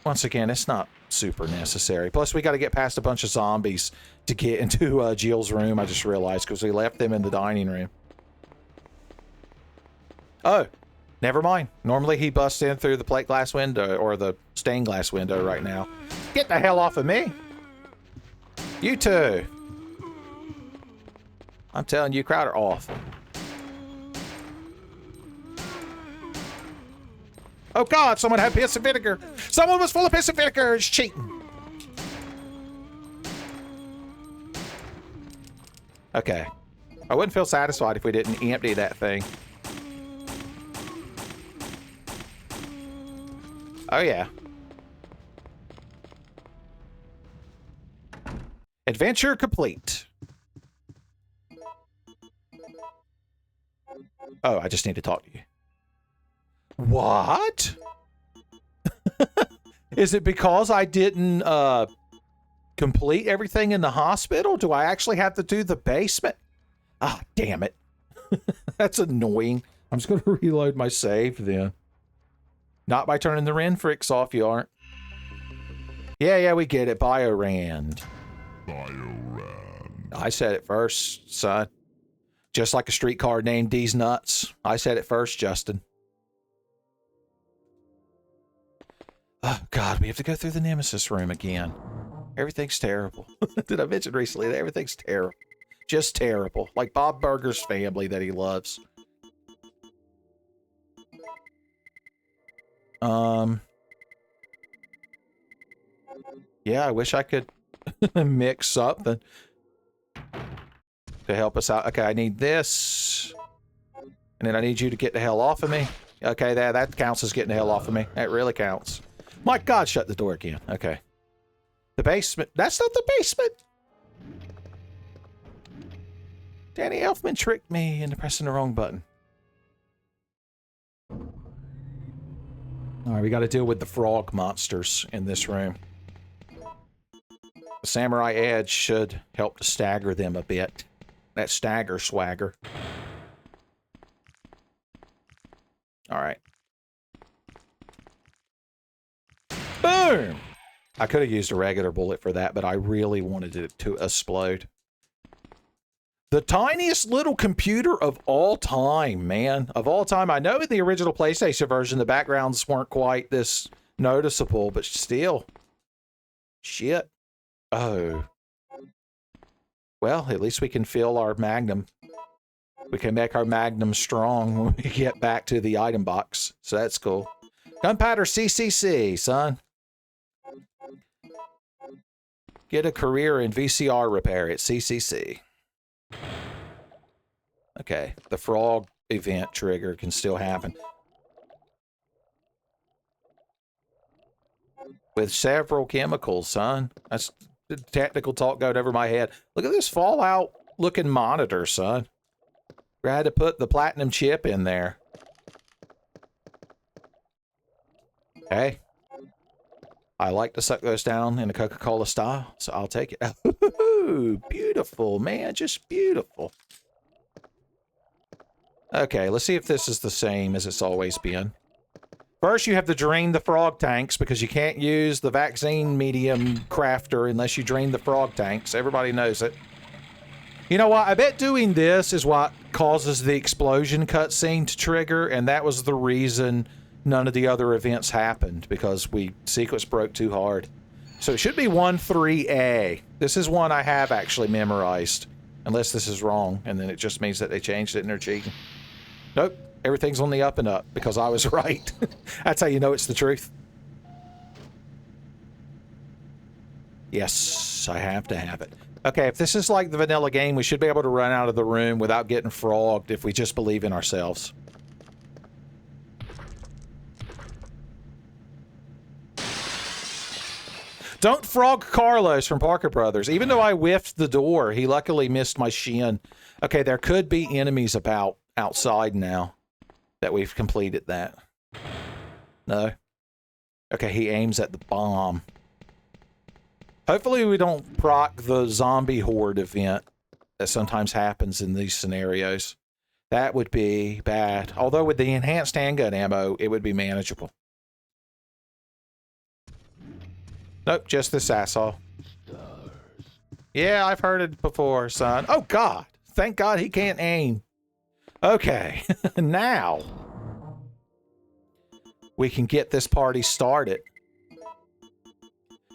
Speaker 2: once again, it's not super necessary. Plus, we got to get past a bunch of zombies to get into Jill's room, I just realized, because we left them in the dining room. Oh, never mind. Normally, he busts in through the plate glass window, or the stained glass window right now. Get the hell off of me! You two! I'm telling you, Crowder off. Oh god, someone had piss and vinegar! Someone was full of piss and vinegar! It's cheating! Okay. I wouldn't feel satisfied if we didn't empty that thing. Oh yeah. Adventure complete. Oh, I just need to talk to you. What? Is it because I didn't complete everything in the hospital? Do I actually have to do the basement? Ah, damn it. That's annoying. I'm just going to reload my save then. Not by turning the Renfricks off, you aren't. Yeah, we get it. Biorand. I said it first, son. Just like a streetcar named D's Nuts. I said it first, Justin. Oh, God, we have to go through the Nemesis room again. Everything's terrible. Did I mention recently that everything's terrible? Just terrible. Like Bob Burger's family that he loves. Yeah, I wish I could mix something to help us out. Okay, I need this. And then I need you to get the hell off of me. Okay, that counts as getting the hell off of me. That really counts. My God, shut the door again. Okay. The basement. That's not the basement. Danny Elfman tricked me into pressing the wrong button. All right, we got to deal with the frog monsters in this room. The Samurai Edge should help to stagger them a bit. That stagger swagger. All right. Boom! I could have used a regular bullet for that, but I really wanted it to explode. The tiniest little computer of all time, man. Of all time. I know in the original PlayStation version, the backgrounds weren't quite this noticeable, but still. Shit. Oh. Well, at least we can fill our Magnum. We can make our Magnum strong when we get back to the item box. So that's cool. Gunpowder CCC, son. Get a career in VCR repair at CCC. Okay, the frog event trigger can still happen. With several chemicals, son. That's the technical talk going over my head. Look at this Fallout looking monitor, son. We had to put the platinum chip in there. Hey. I like to suck those down in a Coca-Cola style, so I'll take it. Ooh, beautiful, man. Just beautiful. Okay, let's see if this is the same as it's always been. First, you have to drain the frog tanks because you can't use the vaccine medium crafter unless you drain the frog tanks. Everybody knows it. You know what? I bet doing this is what causes the explosion cutscene to trigger, and that was the reason none of the other events happened, because sequence broke too hard. So it should be 1-3A. This is one I have actually memorized, unless this is wrong, and then it just means that they changed it in their cheating. Nope, everything's on the up and up because I was right. That's how you know it's the truth. Yes, I have to have it. Okay, if this is like the vanilla game, we should be able to run out of the room without getting frogged if we just believe in ourselves. Don't frog Carlos from Parker Brothers. Even though I whiffed the door, he luckily missed my shin. Okay, there could be enemies outside now that we've completed that. No? Okay, he aims at the bomb. Hopefully we don't proc the zombie horde event that sometimes happens in these scenarios. That would be bad. Although with the enhanced handgun ammo, it would be manageable. Nope, just this asshole. Yeah, I've heard it before, son. Oh, God. Thank God he can't aim. Okay, now we can get this party started.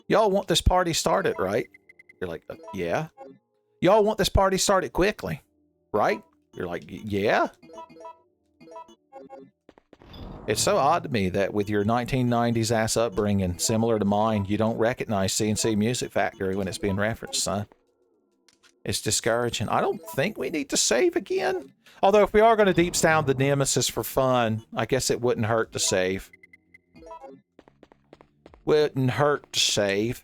Speaker 2: Y'all want this party started, right? You're like, yeah. Y'all want this party started quickly, right? You're like, yeah. It's so odd to me that with your 1990s ass upbringing, similar to mine, you don't recognize CNC Music Factory when it's being referenced, son. It's discouraging. I don't think we need to save again. Although if we are going to deep down the Nemesis for fun, I guess it wouldn't hurt to save. Wouldn't hurt to save.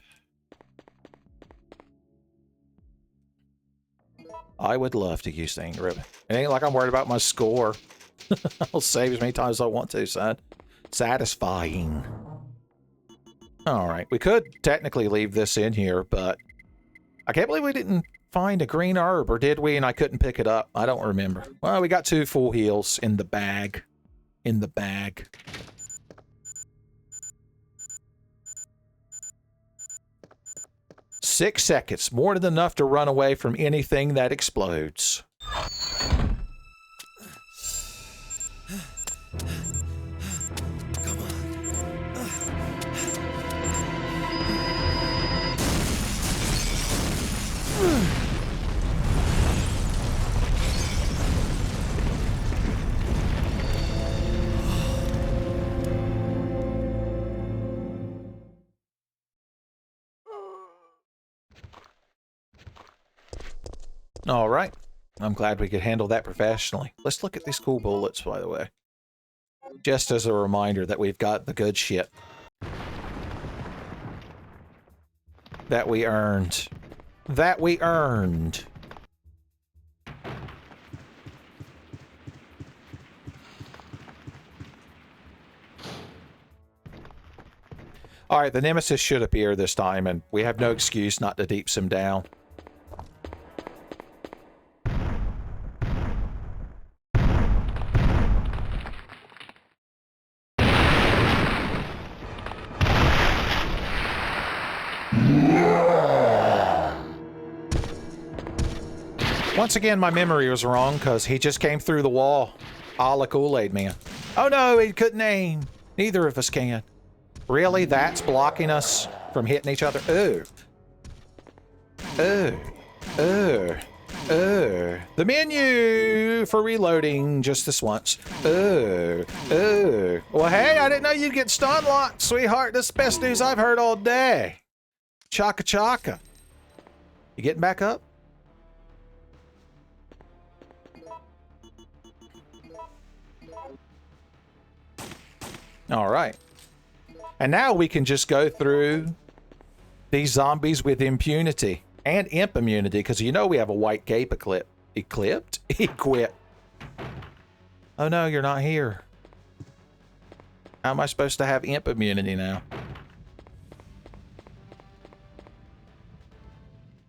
Speaker 2: I would love to use the ink ribbon. It ain't like I'm worried about my score. I'll save as many times as I want to, son. Satisfying. Alright, we could technically leave this in here, but I can't believe we didn't find a green herb, or did we, and I couldn't pick it up? I don't remember. Well, we got 2 full heals in the bag. In the bag. Six seconds, more than enough to run away from anything that explodes. All right. I'm glad we could handle that professionally. Let's look at these cool bullets, by the way. Just as a reminder that we've got the good shit. that we earned. That we earned. All right, the Nemesis should appear this time, and we have no excuse not to deeps him down. Once again, my memory was wrong, because he just came through the wall, a la Kool-Aid Man. Oh no, he couldn't aim. Neither of us can. Really? That's blocking us from hitting each other? Ooh. Ooh. Ooh. Ooh. The menu for reloading just this once. Ooh. Ooh. Well, hey, I didn't know you'd get stun locked, sweetheart. This is the best news I've heard all day. Chaka chaka. You getting back up? All right. And now we can just go through these zombies with impunity and imp immunity, because you know we have a white cape equipped. Oh no, you're not here. How am I supposed to have imp immunity now?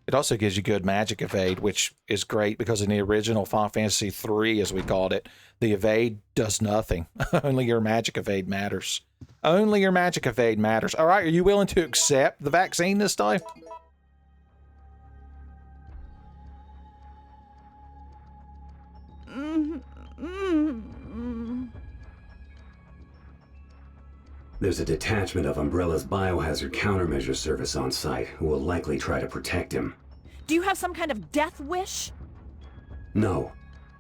Speaker 2: It also gives you good magic evade, which is great because in the original Final Fantasy III, as we called it, the evade does nothing. Only your magic evade matters. Only your magic evade matters. All right, are you willing to accept the vaccine this time?
Speaker 5: There's a detachment of Umbrella's biohazard countermeasure service on site who will likely try to protect him.
Speaker 3: Do you have some kind of death wish?
Speaker 5: No.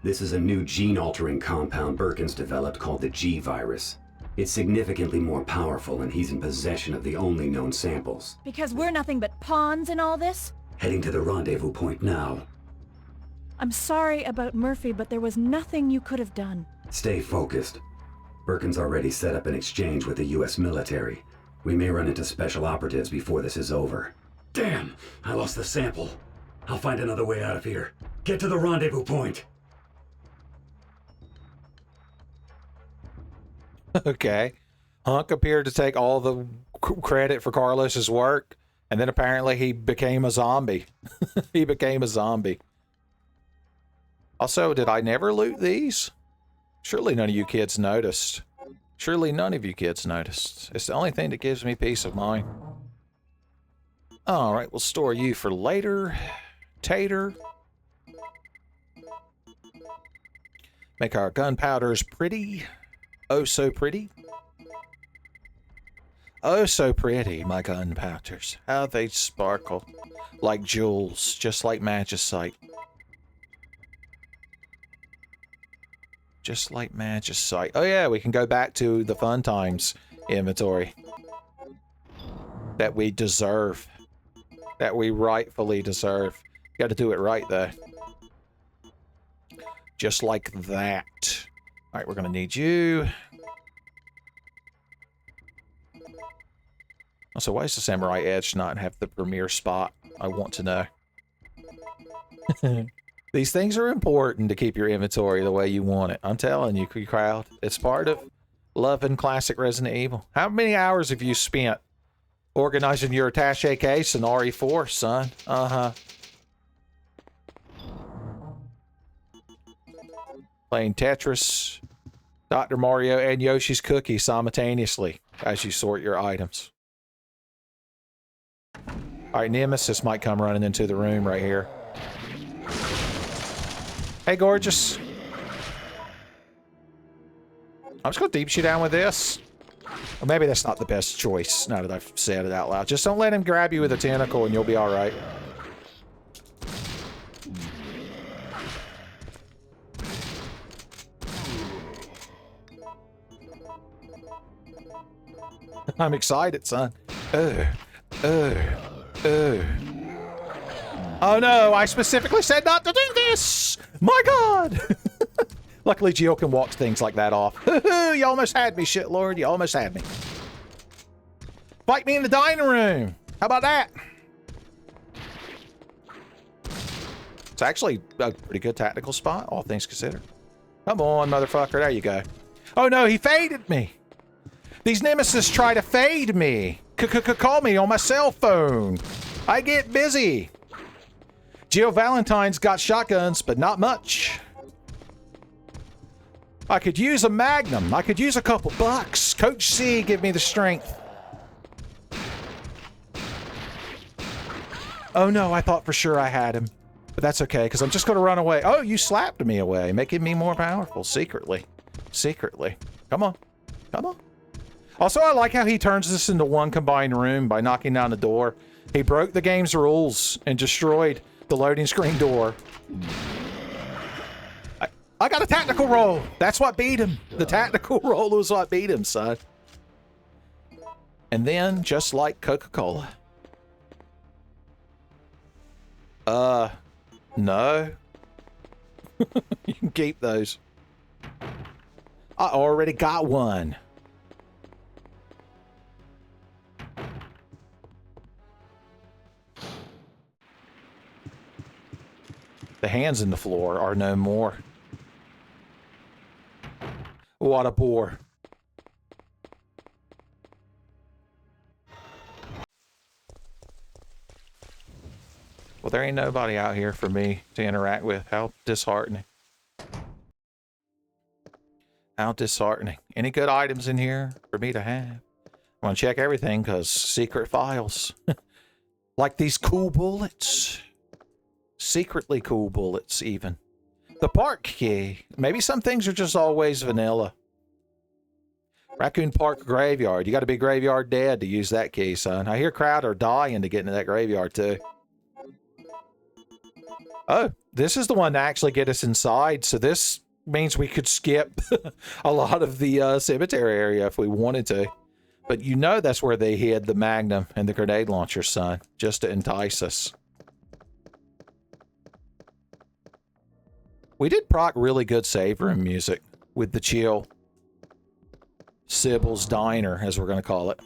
Speaker 5: This is a new gene-altering compound Birkin's developed called the G-Virus. It's significantly more powerful, and he's in possession of the only known samples.
Speaker 3: Because we're nothing but pawns in all this?
Speaker 5: Heading to the rendezvous point now.
Speaker 3: I'm sorry about Murphy, but there was nothing you could have done.
Speaker 5: Stay focused. Birkin's already set up an exchange with the U.S. military. We may run into special operatives before this is over. Damn! I lost the sample. I'll find another way out of here. Get to the rendezvous point!
Speaker 2: Okay. Hunk appeared to take all the credit for Carlos's work, and then apparently he became a zombie. He became a zombie. Also, did I never loot these? Surely none of you kids noticed. Surely none of you kids noticed. It's the only thing that gives me peace of mind. All right, we'll store you for later. Tater. Make our gunpowders pretty. Oh, so pretty. Oh, so pretty, my gunpowders. How they sparkle. Like jewels, just like magicite. Just like magicite. Oh yeah, we can go back to the fun times inventory. That we deserve. That we rightfully deserve. Got to do it right, though. Just like that. All right, we're going to need you. Also, why does the Samurai Edge not have the premier spot? I want to know. These things are important to keep your inventory the way you want it. I'm telling you, crowd. It's part of loving classic Resident Evil. How many hours have you spent organizing your attaché case in RE4, son? Uh-huh. Playing Tetris, Dr. Mario, and Yoshi's Cookie simultaneously as you sort your items. All right, Nemesis might come running into the room right here. Hey, gorgeous. I'm just going to deep you down with this. Or maybe that's not the best choice, now that I've said it out loud. Just don't let him grab you with a tentacle and you'll be all right. I'm excited, son. Oh no, I specifically said not to do this! My god! Luckily, Jill can walk things like that off. You almost had me, shitlord. You almost had me. Fight me in the dining room. How about that? It's actually a pretty good tactical spot, all things considered. Come on, motherfucker. There you go. Oh, no, he faded me. These Nemesis try to fade me. Call me on my cell phone. I get busy. Jill Valentine's got shotguns, but not much. I could use a Magnum. I could use a couple bucks. Coach C, give me the strength. Oh no, I thought for sure I had him. But that's okay, because I'm just going to run away. Oh, you slapped me away, making me more powerful, secretly. Secretly. Come on. Come on. Also, I like how he turns this into one combined room by knocking down the door. He broke the game's rules and destroyed the loading screen door. I got a tactical roll. That's what beat him. The tactical roll was what beat him, son. And then, just like Coca-Cola. No. You can keep those. I already got one. The hands in the floor are no more. What a bore. Well, there ain't nobody out here for me to interact with. How disheartening. How disheartening. Any good items in here for me to have? I want to check everything because secret files. Like these cool bullets. Secretly cool bullets, even. The park key. Maybe some things are just always vanilla. Raccoon Park Graveyard. You got to be graveyard dead to use that key, son. I hear crowd are dying to get into that graveyard, too. Oh, this is the one to actually get us inside. So this means we could skip a lot of the cemetery area if we wanted to. But you know that's where they hid the Magnum and the grenade launcher, son. Just to entice us. We did proc really good save room music with the chill. Sybil's Diner, as we're going to call it.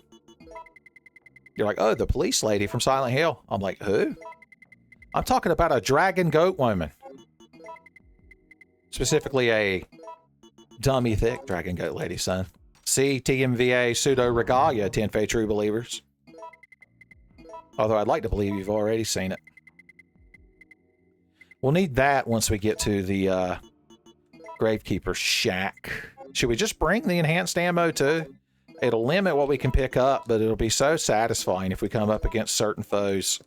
Speaker 2: You're like, oh, the police lady from Silent Hill. I'm like, who? I'm talking about a dragon goat woman. Specifically a dummy thick dragon goat lady, son. See, TMVA pseudo regalia, 10 Fey True Believers. Although I'd like to believe you've already seen it. We'll need that once we get to the Gravekeeper's shack. Should we just bring the enhanced ammo too? It'll limit what we can pick up, but it'll be so satisfying if we come up against certain foes.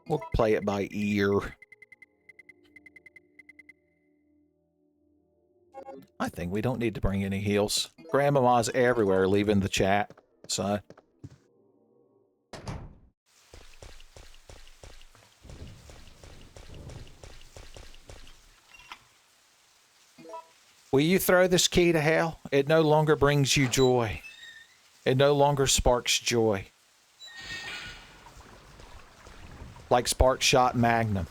Speaker 2: We'll play it by ear. I think we don't need to bring any heals. Grandmama's everywhere leaving the chat, so... Will you throw this key to hell? It no longer brings you joy. It no longer sparks joy. Like Spark Shot Magnum.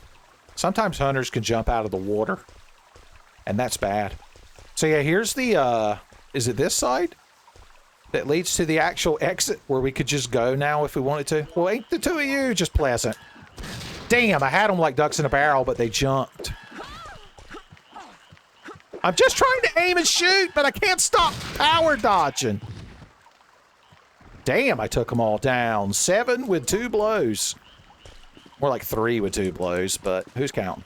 Speaker 2: Sometimes hunters can jump out of the water. And that's bad. So yeah, here's the, is it this side? That leads to the actual exit where we could just go now if we wanted to. Well, ain't the two of you just pleasant? Damn, I had them like ducks in a barrel, but they jumped. I'm just trying to aim and shoot, but I can't stop power dodging. Damn, I took them all down. 7 with 2 blows. More like 3 with 2 blows, but who's counting?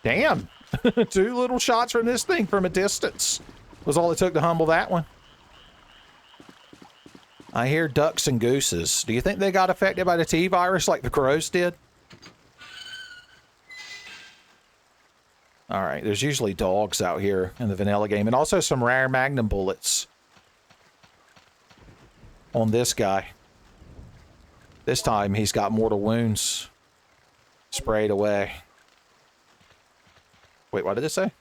Speaker 2: Damn. 2 little shots from this thing from a distance. Was all it took to humble that one. I hear ducks and gooses. Do you think they got affected by the T-virus like the crows did? Alright, there's usually dogs out here in the vanilla game, and also some rare Magnum bullets on this guy. This time he's got mortal wounds sprayed away. Wait, what did it say?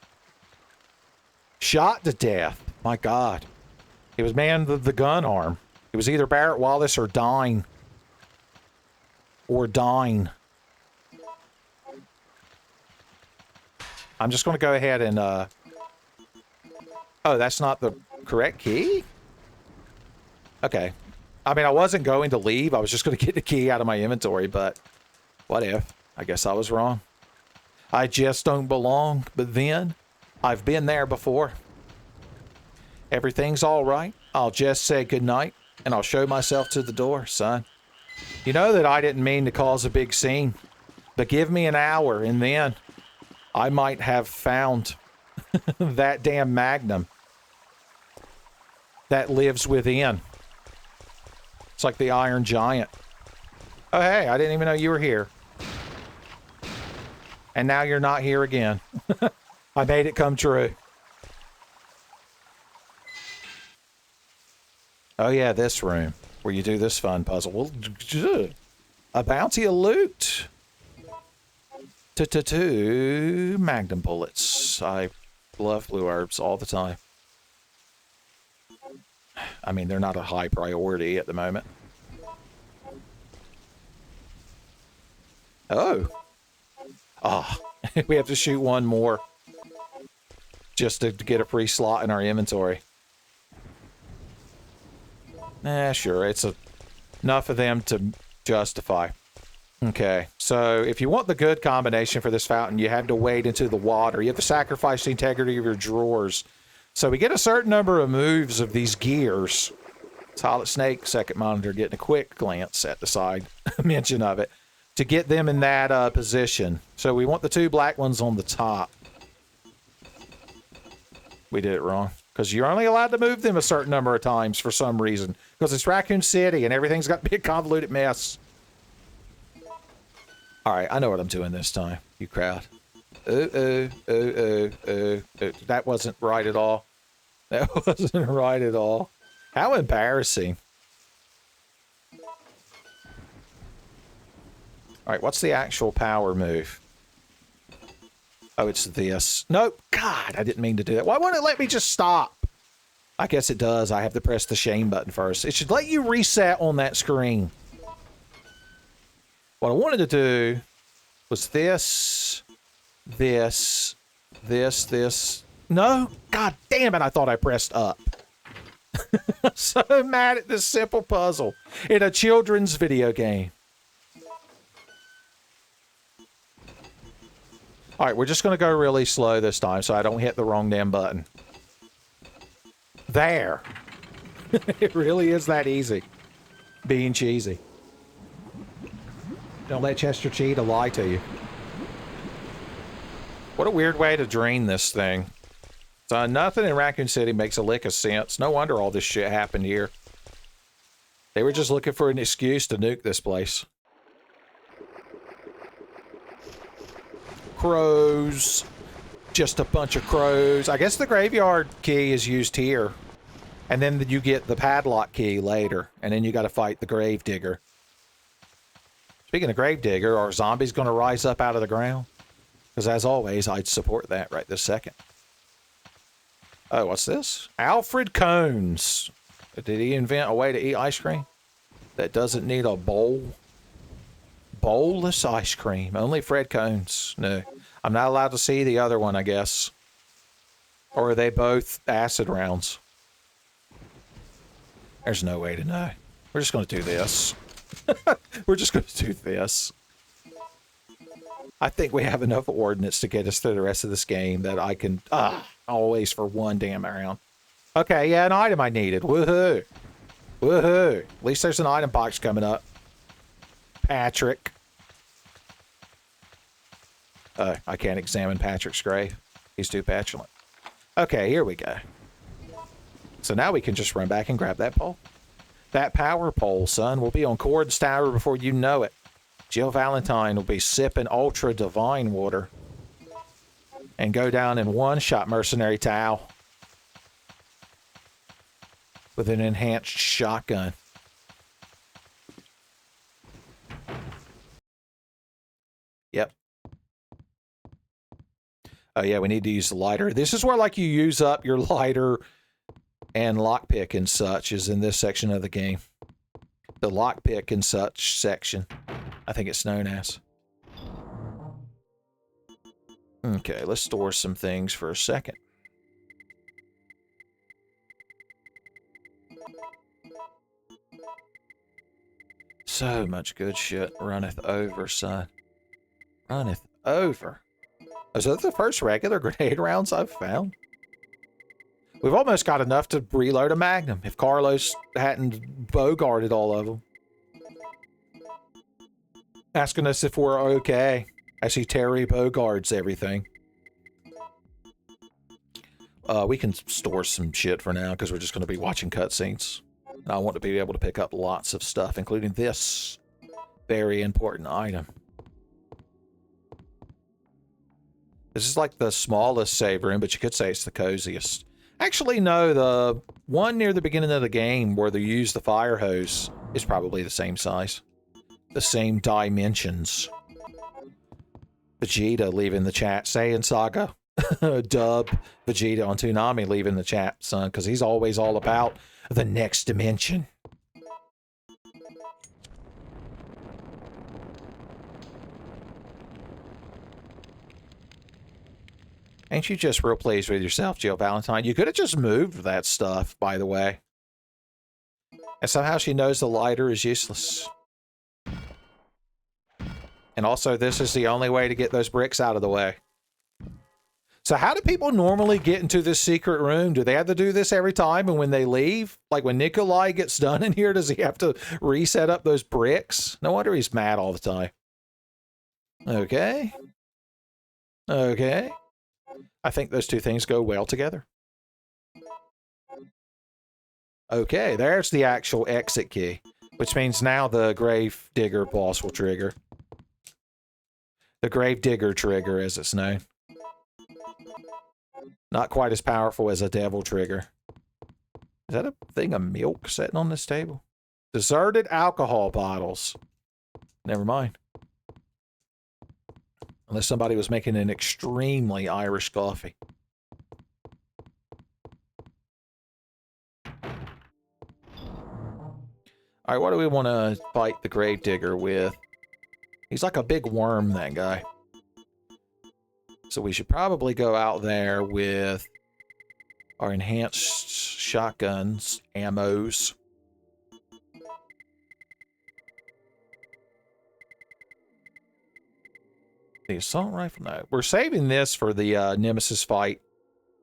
Speaker 2: Shot to death. My God. He was manned with the gun arm. It was either Barrett Wallace or Dine. Or Dine. I'm just going to go ahead and, oh, that's not the correct key? Okay. I mean, I wasn't going to leave. I was just going to get the key out of my inventory, but what if? I guess I was wrong. I just don't belong, but then I've been there before. Everything's all right. I'll just say goodnight, and I'll show myself to the door, son. You know that I didn't mean to cause a big scene, but give me an hour, and then I might have found that damn Magnum that lives within. It's like the Iron Giant. Oh, hey, I didn't even know you were here. And now you're not here again. I made it come true. Oh, yeah, this room where you do this fun puzzle. Well, a bounty of loot. Two Magnum bullets. I love blue herbs all the time. I mean, they're not a high priority at the moment. Oh. Ah, we have to shoot one more just to get a free slot in our inventory. Sure, it's enough of them to justify. Okay, so if you want the good combination for this fountain, you have to wade into the water. You have to sacrifice the integrity of your drawers. So we get a certain number of moves of these gears. Solid Snake, second monitor, getting a quick glance at the side mention of it to get them in that position. So we want the two black ones on the top. We did it wrong. Because you're only allowed to move them a certain number of times for some reason. Because it's Raccoon City and everything's got to be a convoluted mess. Alright, I know what I'm doing this time, you crowd. That wasn't right at all. That wasn't right at all. How embarrassing. Alright, what's the actual power move? Oh, it's this. Nope. God, I didn't mean to do that. Why won't it let me just stop? I guess it does. I have to press the shame button first. It should let you reset on that screen. What I wanted to do was this. No? God damn it, I thought I pressed up. I'm so mad at this simple puzzle in a children's video game. All right, we're just going to go really slow this time so I don't hit the wrong damn button. There. It really is that easy. Being cheesy. Don't let Chester Cheetah lie to you. What a weird way to drain this thing. So nothing in Raccoon City makes a lick of sense. No wonder all this shit happened here. They were just looking for an excuse to nuke this place. Crows. Just a bunch of crows. I guess the graveyard key is used here. And then you get the padlock key later. And then you got to fight the grave digger. Speaking of grave digger, are zombies going to rise up out of the ground? Because as always, I'd support that right this second. Oh, what's this? Alfred Cones. Did he invent a way to eat ice cream that doesn't need a bowl? Bowlless ice cream. Only Fred Cones. No. I'm not allowed to see the other one, I guess. Or are they both acid rounds? There's no way to know. We're just going to do this. We're just going to do this. I think we have enough ordnance to get us through the rest of this game that I can... always for one damn round. Okay, yeah, an item I needed. Woohoo. Woohoo. At least there's an item box coming up. Patrick. I can't examine Patrick's grave. He's too petulant. Okay, here we go. So now we can just run back and grab that pole. That power pole, son, will be on Cord's Tower before you know it. Jill Valentine will be sipping ultra divine water. And go down in one-shot mercenary towel. With an enhanced shotgun. Yep. Oh yeah, we need to use the lighter. This is where like you use up your lighter and lockpick and such is in this section of the game. The lockpick and such section, I think it's known as. Okay, let's store some things for a second. So much good shit runneth over, son. Runneth over. Is that the first regular grenade rounds I've found? We've almost got enough to reload a Magnum if Carlos hadn't bogarted all of them. Asking us if we're okay as he Terry bogards everything. We can store some shit for now because we're just going to be watching cutscenes. I want to be able to pick up lots of stuff, including this very important item. This is like the smallest save room, but you could say it's the coziest. Actually, no, the one near the beginning of the game where they use the fire hose is probably the same size. The same dimensions. Vegeta leaving the chat, saying Saga. Dub Vegeta on Toonami leaving the chat, son, because he's always all about the next dimension. Ain't you just real pleased with yourself, Jill Valentine? You could have just moved that stuff, by the way. And somehow she knows the lighter is useless. And also, this is the only way to get those bricks out of the way. So how do people normally get into this secret room? Do they have to do this every time? And when they leave, like when Nikolai gets done in here, does he have to reset up those bricks? No wonder he's mad all the time. Okay. Okay. I think those two things go well together. Okay, there's the actual exit key, which means now the Grave Digger boss will trigger. The Grave Digger trigger, as it's known. Not quite as powerful as a devil trigger. Is that a thing of milk sitting on this table? Deserted alcohol bottles. Never mind. Unless somebody was making an extremely Irish coffee. Alright, what do we want to fight the Grave Digger with? He's like a big worm, that guy. So we should probably go out there with our enhanced shotguns, ammos. The assault rifle? No. We're saving this for the Nemesis fight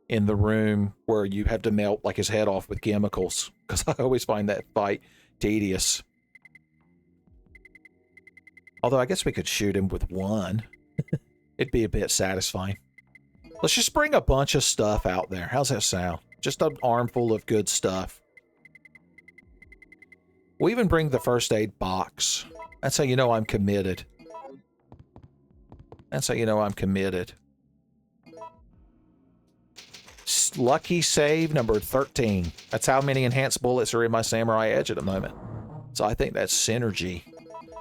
Speaker 2: in the room where you have to melt like his head off with chemicals. Because I always find that fight tedious. Although I guess we could shoot him with one. It'd be a bit satisfying. Let's just bring a bunch of stuff out there. How's that sound? Just an armful of good stuff. We'll even bring the first aid box. That's how you know I'm committed. That's how you know I'm committed. Lucky save number 13. That's how many enhanced bullets are in my Samurai Edge at the moment. So I think that's synergy.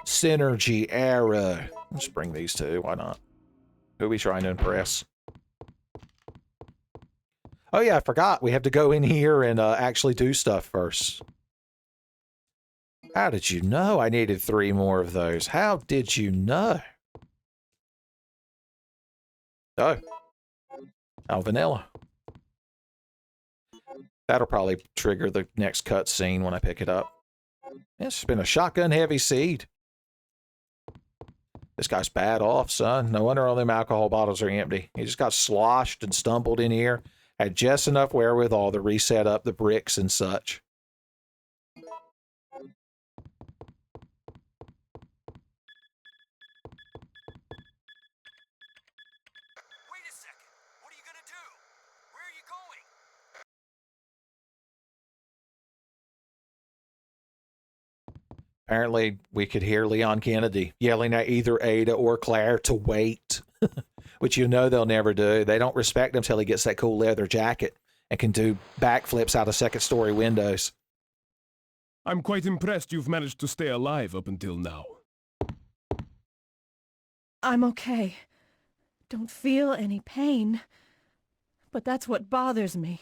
Speaker 2: Synergy arrow. Let's bring these two. Why not? Who are we trying to impress? Oh yeah, I forgot. We have to go in here and actually do stuff first. How did you know I needed 3 more of those? How did you know? Oh. Oh, vanilla. That'll probably trigger the next cutscene when I pick it up. It's been a shotgun heavy seed. This guy's bad off, son. No wonder all them alcohol bottles are empty. He just got sloshed and stumbled in here. Had just enough wherewithal to reset up the bricks and such. Apparently, we could hear Leon Kennedy yelling at either Ada or Claire to wait, which you know they'll never do. They don't respect him until he gets that cool leather jacket and can do backflips out of second-story windows.
Speaker 11: I'm quite impressed you've managed to stay alive up until now.
Speaker 3: I'm okay. Don't feel any pain. But that's what bothers me.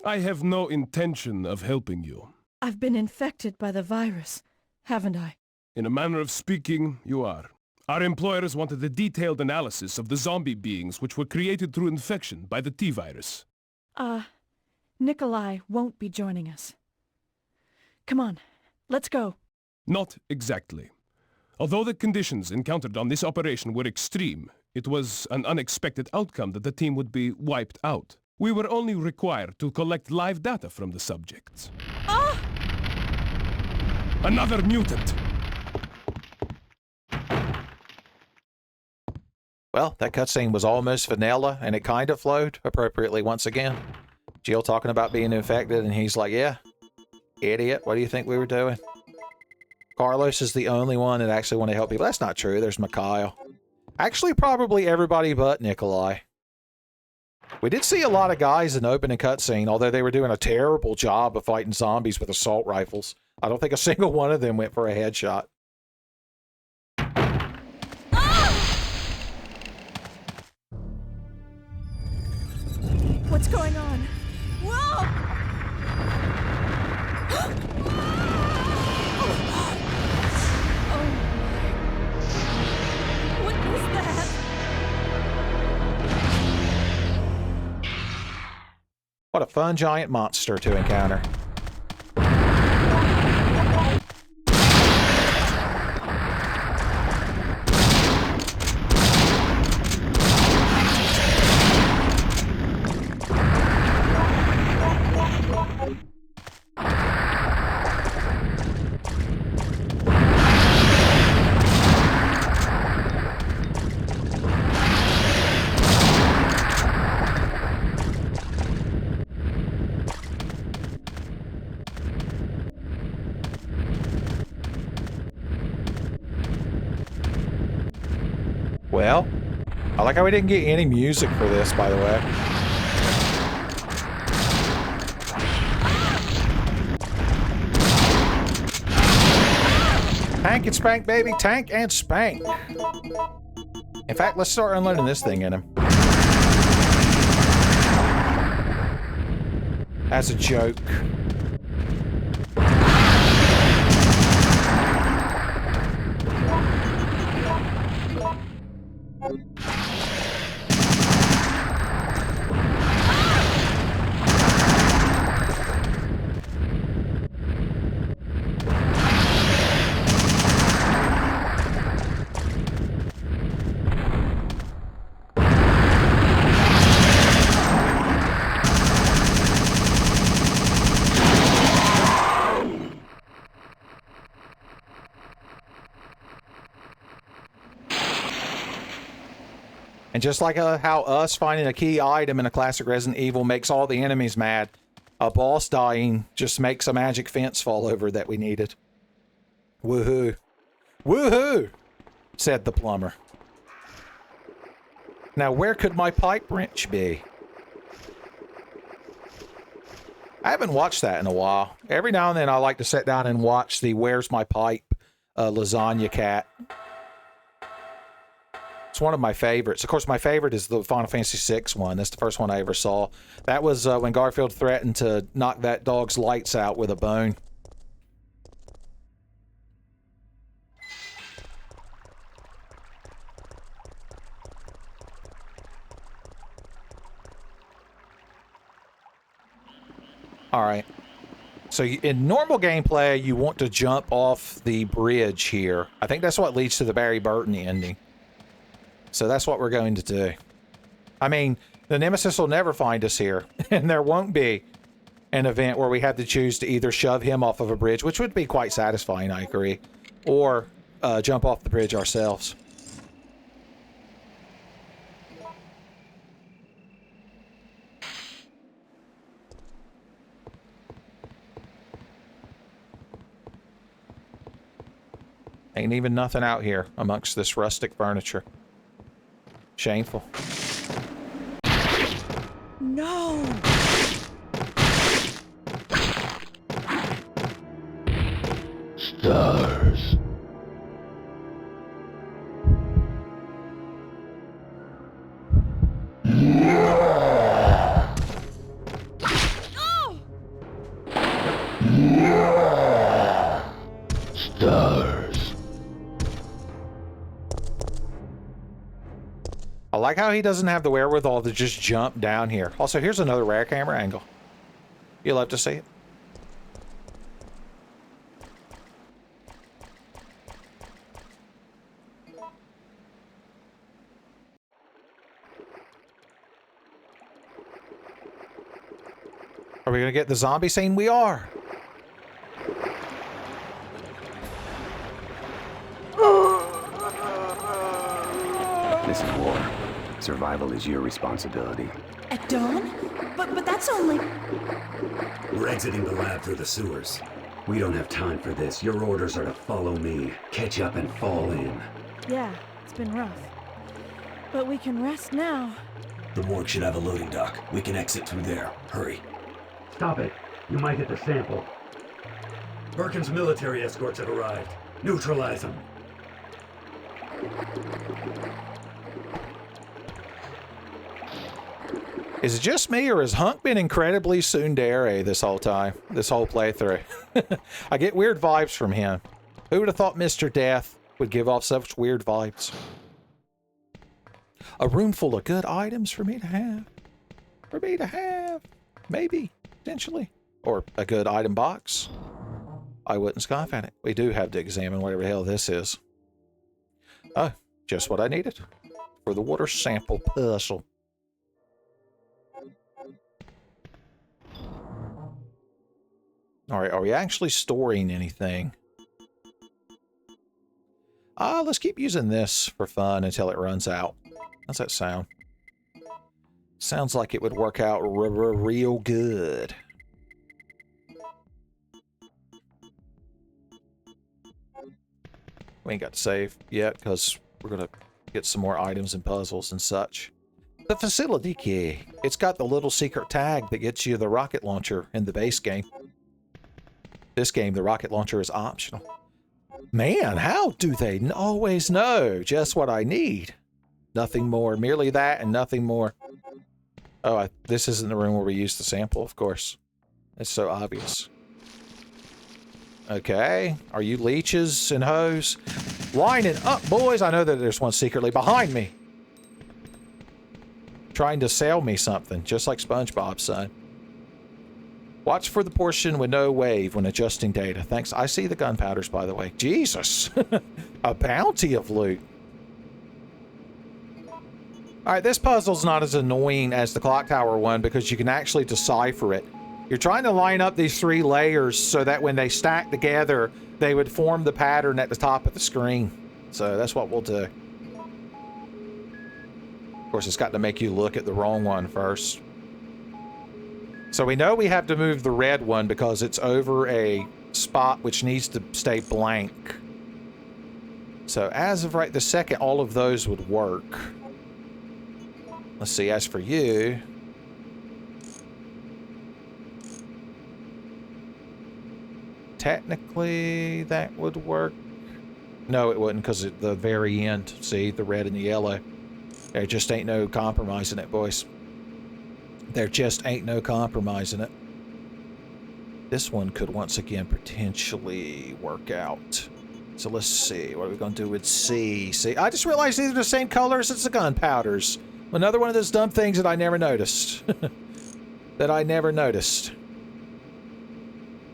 Speaker 11: I have no intention of helping you.
Speaker 3: I've been infected by the virus. Haven't I?
Speaker 11: In a manner of speaking, you are. Our employers wanted a detailed analysis of the zombie beings which were created through infection by the T-virus.
Speaker 3: Nikolai won't be joining us. Come on, let's go.
Speaker 11: Not exactly. Although the conditions encountered on this operation were extreme, it was an unexpected outcome that the team would be wiped out. We were only required to collect live data from the subjects.
Speaker 3: Ah!
Speaker 11: Another mutant!
Speaker 2: Well, that cutscene was almost vanilla, and it kind of flowed appropriately once again. Jill talking about being infected, and he's like, yeah, idiot, what do you think we were doing? Carlos is the only one that actually want to help people. That's not true. There's Mikhail. Actually, probably everybody but Nikolai. We did see a lot of guys in the opening cutscene, although they were doing a terrible job of fighting zombies with assault rifles. I don't think a single one of them went for a headshot.
Speaker 3: What's going on? Whoa! Oh my. What is that?
Speaker 2: What a fun giant monster to encounter. Well, I like how we didn't get any music for this, by the way. Tank and spank, baby. Tank and spank. In fact, let's start unloading this thing in him. As a joke. And just like how us finding a key item in a classic Resident Evil makes all the enemies mad, a boss dying just makes a magic fence fall over that we needed. Woohoo. Woohoo! Said the plumber. Now where could my pipe wrench be? I haven't watched that in a while. Every now and then I like to sit down and watch the Where's My Pipe lasagna cat. It's one of my favorites. Of course, my favorite is the Final Fantasy VI one. That's the first one I ever saw. That was when Garfield threatened to knock that dog's lights out with a bone. Alright. So in normal gameplay, you want to jump off the bridge here. I think that's what leads to the Barry Burton ending. So that's what we're going to do. I mean, the Nemesis will never find us here. And there won't be an event where we have to choose to either shove him off of a bridge, which would be quite satisfying, I agree, or jump off the bridge ourselves. Ain't even nothing out here amongst this rustic furniture. Shameful.
Speaker 3: No!
Speaker 4: Stars. Stars.
Speaker 2: I like how he doesn't have the wherewithal to just jump down here. Also, here's another rare camera angle. You'll love to see it. Are we gonna get the zombie scene? We are.
Speaker 5: This is war. Survival is your responsibility.
Speaker 3: At dawn? But that's only...
Speaker 5: We're exiting the lab through the sewers. We don't have time for this. Your orders are to follow me, catch up and fall in.
Speaker 3: Yeah, it's been rough. But we can rest now.
Speaker 5: The morgue should have a loading dock. We can exit through there. Hurry. Stop it. You might hit the sample. Birkin's military escorts have arrived. Neutralize them.
Speaker 2: Is it just me, or has Hunk been incredibly tsundere this whole time? This whole playthrough? I get weird vibes from him. Who would have thought Mr. Death would give off such weird vibes? A room full of good items for me to have. For me to have. Maybe. Potentially. Or a good item box. I wouldn't scoff at it. We do have to examine whatever the hell this is. Oh, just what I needed. For the water sample puzzle. Alright, are we actually storing anything? Let's keep using this for fun until it runs out. How's that sound? Sounds like it would work out real good. We ain't got to save yet because we're going to get some more items and puzzles and such. The facility key. It's got the little secret tag that gets you the rocket launcher in the base game. This game, the rocket launcher is optional. Man, how do they always know just what I need? Nothing more. Merely that and nothing more. Oh, this isn't the room where we use the sample, of course. It's so obvious. Okay. Are you leeches and hoes? Lining up, boys. I know that there's one secretly behind me. Trying to sell me something, just like SpongeBob, son. Watch for the portion with no wave when adjusting data. Thanks. I see the gunpowders, by the way. Jesus. A bounty of loot. Alright, this puzzle's not as annoying as the clock tower one because you can actually decipher it. You're trying to line up these 3 layers so that when they stack together, they would form the pattern at the top of the screen. So that's what we'll do. Of course, it's got to make you look at the wrong one first. So we know we have to move the red one because it's over a spot which needs to stay blank. So as of right this second, all of those would work. Let's see, as for you... Technically, that would work. No, it wouldn't because at the very end, see, the red and the yellow. There just ain't no compromising it, boys. There just ain't no compromising it. This one could once again potentially work out. So let's see. What are we going to do with C? See, I just realized these are the same colors as the gunpowders. Another one of those dumb things that I never noticed. That I never noticed.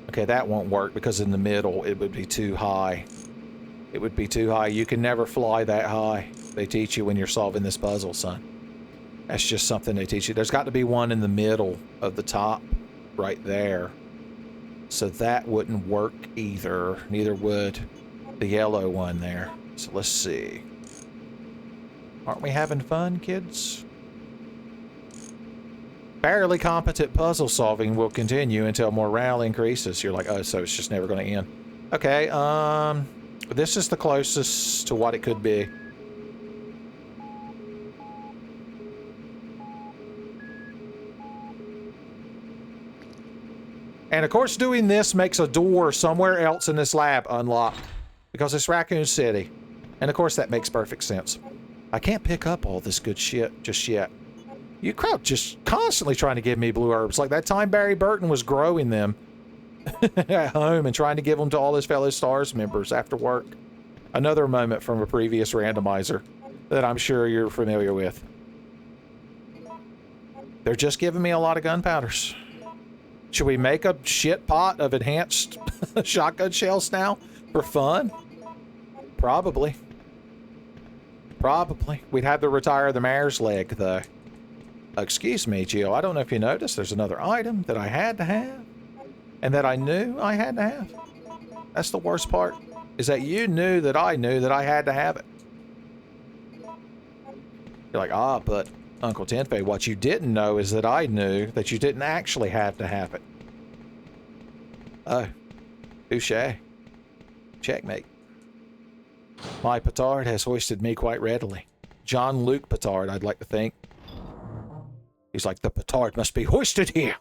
Speaker 2: Okay, that won't work because in the middle it would be too high. It would be too high. You can never fly that high. They teach you when you're solving this puzzle, son. That's just something they teach you. There's got to be one in the middle of the top right there. So that wouldn't work either. Neither would the yellow one there. So let's see. Aren't we having fun, kids? Barely competent puzzle solving will continue until morale increases. You're like, oh, so it's just never going to end. Okay, this is the closest to what it could be. And of course, doing this makes a door somewhere else in this lab unlocked. Because it's Raccoon City. And of course, that makes perfect sense. I can't pick up all this good shit just yet. You crowd just constantly trying to give me blue herbs. Like that time Barry Burton was growing them at home and trying to give them to all his fellow STARS members after work. Another moment from a previous randomizer that I'm sure you're familiar with. They're just giving me a lot of gunpowders. Should we make a shit pot of enhanced shotgun shells now for fun? Probably. Probably. We'd have to retire the mare's leg, though. Excuse me, Gio. I don't know if you noticed, there's another item that I had to have. And that I knew I had to have. That's the worst part. Is that you knew that I had to have it. You're like, ah, but Uncle Tenfei, what you didn't know is that I knew that you didn't actually have to have it. Oh. Touche. Checkmate. My petard has hoisted me quite readily. John Luke petard, I'd like to think. He's like, the petard must be hoisted here.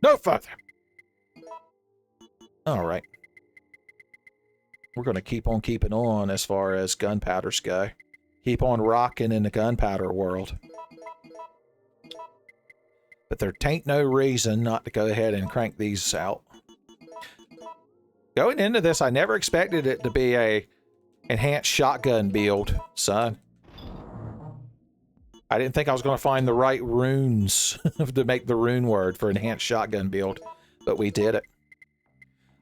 Speaker 2: No further. All right. We're going to keep on keeping on as far as gunpowders go. Keep on rocking in the gunpowder world. But there tain't no reason not to go ahead and crank these out. Going into this, I never expected it to be a enhanced shotgun build, son. I didn't think I was going to find the right runes to make the rune word for enhanced shotgun build, but we did it.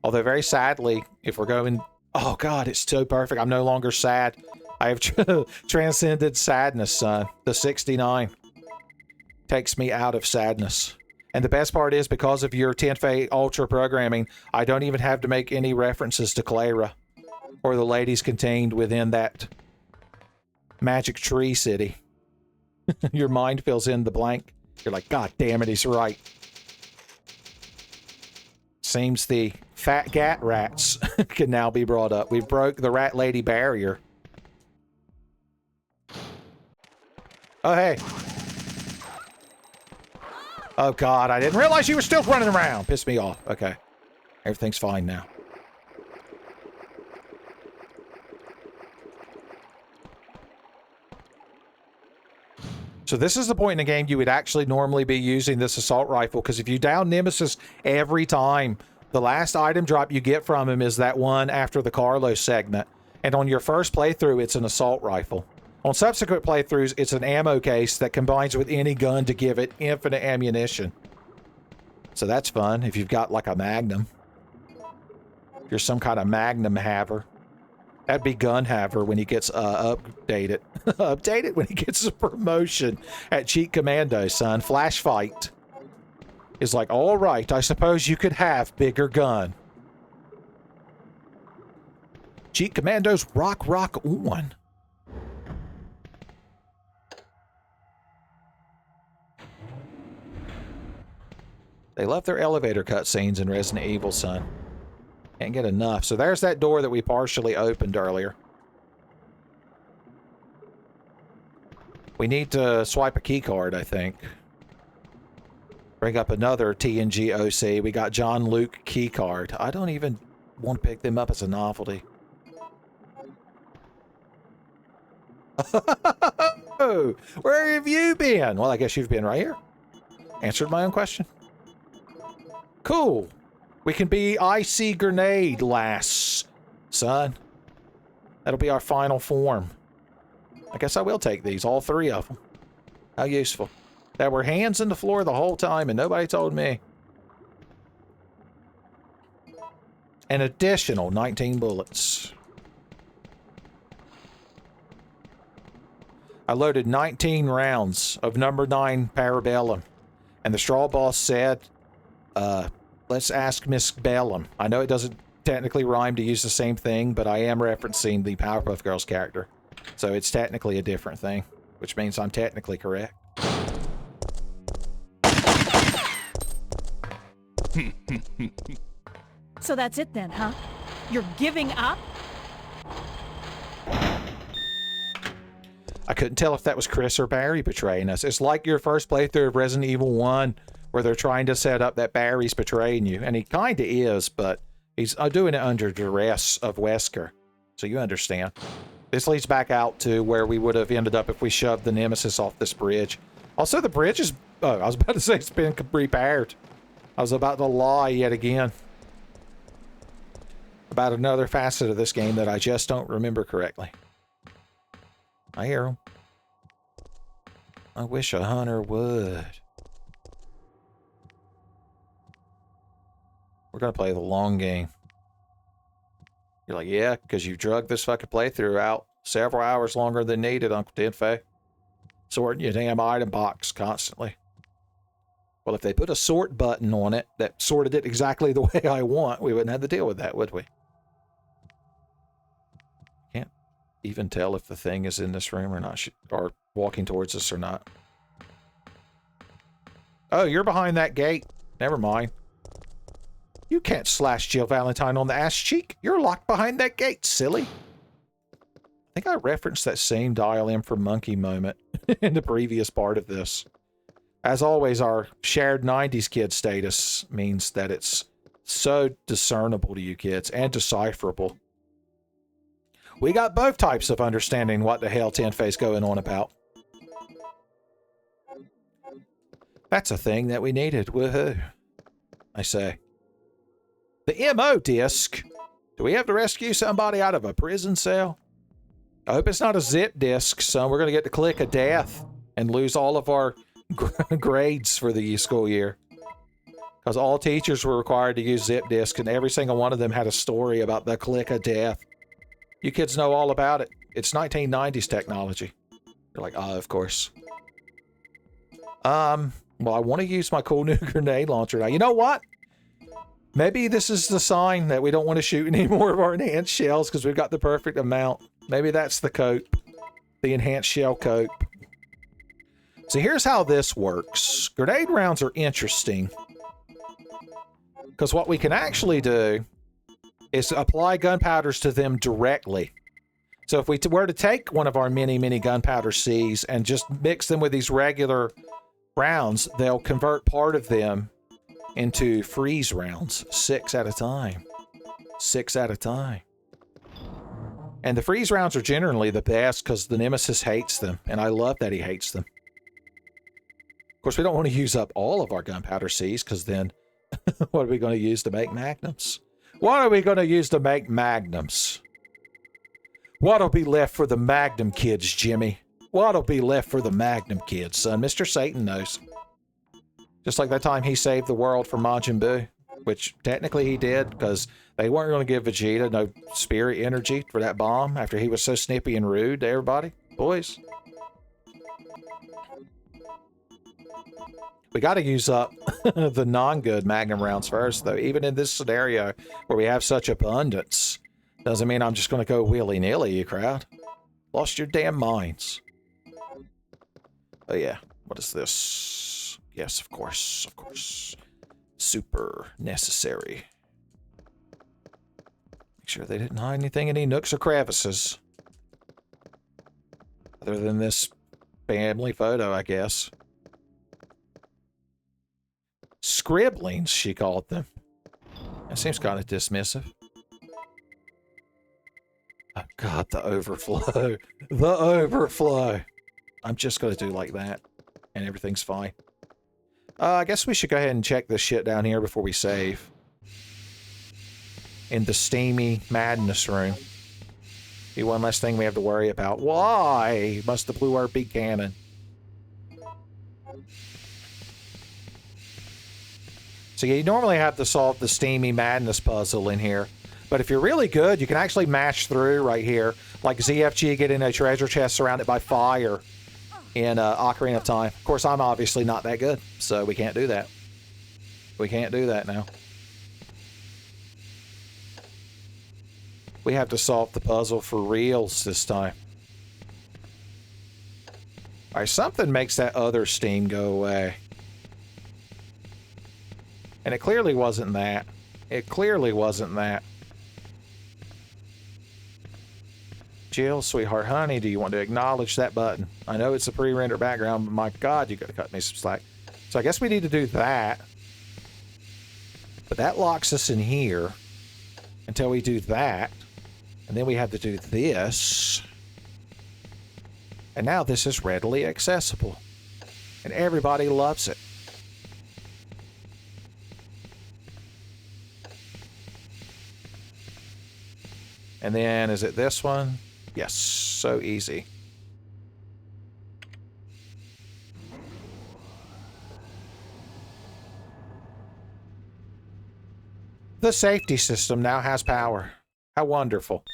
Speaker 2: Although very sadly, if we're going... Oh god, it's so perfect. I'm no longer sad. I have transcended sadness, son. The 69 takes me out of sadness. And the best part is, because of your Tenfei Ultra programming, I don't even have to make any references to Clara or the ladies contained within that magic tree city. Your mind fills in the blank. You're like, God damn it, he's right. Seems the fat gat rats can now be brought up. We broke the rat lady barrier. Oh, hey. Oh, God, I didn't realize you were still running around. Pissed me off. Okay. Everything's fine now. So this is the point in the game you would actually normally be using this assault rifle, because if you down Nemesis every time, the last item drop you get from him is that one after the Carlos segment. And on your first playthrough, it's an assault rifle. On subsequent playthroughs, it's an ammo case that combines with any gun to give it infinite ammunition. So that's fun if you've got like a Magnum. If you're some kind of Magnum haver. That'd be Gun Haver when he gets updated. Updated when he gets a promotion at Cheat Commando, son. Flash Fight is like, all right, I suppose you could have bigger gun. Cheat Commando's rock on. They love their elevator cutscenes in Resident Evil, son. Can't get enough. So there's that door that we partially opened earlier. We need to swipe a key card, I think. Bring up another TNG OC. We got John Luke key card. I don't even want to pick them up as a novelty. Oh, where have you been? Well, I guess you've been right here. Answered my own question. Cool. We can be Icy Grenade lass, son. That'll be our final form. I guess I will take these, all three of them. How useful. There were hands in the floor the whole time and nobody told me. An additional 19 bullets. I loaded 19 rounds of number 9 Parabellum. And the straw boss said, let's ask Miss Bellum. I know it doesn't technically rhyme to use the same thing, but I am referencing the Powerpuff Girls character. So it's technically a different thing, which means I'm technically correct.
Speaker 3: So that's it then, huh? You're giving up?
Speaker 2: I couldn't tell if that was Chris or Barry betraying us. It's like your first playthrough of Resident Evil 1, where they're trying to set up that Barry's betraying you. And he kind of is, but he's doing it under duress of Wesker. So you understand. This leads back out to where we would have ended up if we shoved the Nemesis off this bridge. Also, the bridge is... Oh, I was about to say it's been repaired. I was about to lie yet again about another facet of this game that I just don't remember correctly. I hear him. I wish a hunter would. We're gonna play the long game. You're like, yeah, because you drugged this fucking playthrough out several hours longer than needed, Uncle Tenfei. Sorting your damn item box constantly. Well, if they put a sort button on it that sorted it exactly the way I want, we wouldn't have to deal with that, would we? Can't even tell if the thing is in this room or not, or walking towards us or not. Oh, you're behind that gate. Never mind. You can't slash Jill Valentine on the ass cheek. You're locked behind that gate, silly. I think I referenced that same dial M for monkey moment in the previous part of this. As always, our shared 90s kid status means that it's so discernible to you kids and decipherable. We got both types of understanding what the hell Tenfei's going on about. That's a thing that we needed. Woohoo. I say. The MO disc. Do we have to rescue somebody out of a prison cell? I hope it's not a zip disk, son. We're going to get the click of death and lose all of our grades for the school year. Because all teachers were required to use zip disk, and every single one of them had a story about the click of death. You kids know all about it. It's 1990s technology. You're like, oh, of course. Well, I want to use my cool new grenade launcher now. You know what? Maybe this is the sign that we don't want to shoot any more of our enhanced shells because we've got the perfect amount. Maybe that's the cope. The enhanced shell cope. So here's how this works. Grenade rounds are interesting. Because what we can actually do is apply gunpowders to them directly. So if we were to take one of our mini gunpowder Cs and just mix them with these regular rounds, they'll convert part of them into freeze rounds, 6 at a time. 6 at a time. And the freeze rounds are generally the best because the Nemesis hates them, and I love that he hates them. Of course, we don't want to use up all of our gunpowder Cs because then what are we going to use to make magnums? What are we going to use to make magnums? What'll be left for the Magnum kids, Jimmy? What'll be left for the Magnum kids, son? Mr. Satan knows. Just like that time he saved the world from Majin Buu, which technically he did because they weren't going to give Vegeta no spirit energy for that bomb after he was so snippy and rude to everybody. Boys. We got to use up the non-good Magnum rounds first, though. Even in this scenario where we have such abundance, doesn't mean I'm just going to go willy-nilly, you crowd. Lost your damn minds. Oh, yeah. What is this? Yes, of course. Of course. Super necessary. Make sure they didn't hide anything in any nooks or crevices. Other than this family photo, I guess. Scribblings, she called them. That seems kind of dismissive. Oh, God, the overflow. The overflow. I'm just going to do like that, and everything's fine. I guess we should go ahead and check this shit down here before we save. In the steamy madness room. Be one less thing we have to worry about. Why must the blue herb be canon? So you normally have to solve the steamy madness puzzle in here. But if you're really good, you can actually mash through right here. Like ZFG getting a treasure chest surrounded by fire in Ocarina of Time. Of course, I'm obviously not that good, so we can't do that. We can't do that now. We have to solve the puzzle for reals this time. Alright, something makes that other steam go away. And it clearly wasn't that. It clearly wasn't that. Jill, sweetheart, honey, do you want to acknowledge that button? I know it's a pre-rendered background, but my God, you gotta cut me some slack. So I guess we need to do that. But that locks us in here until we do that. And then we have to do this. And now this is readily accessible. And everybody loves it. And then, is it this one? Yes, so easy. The safety system now has power. How wonderful.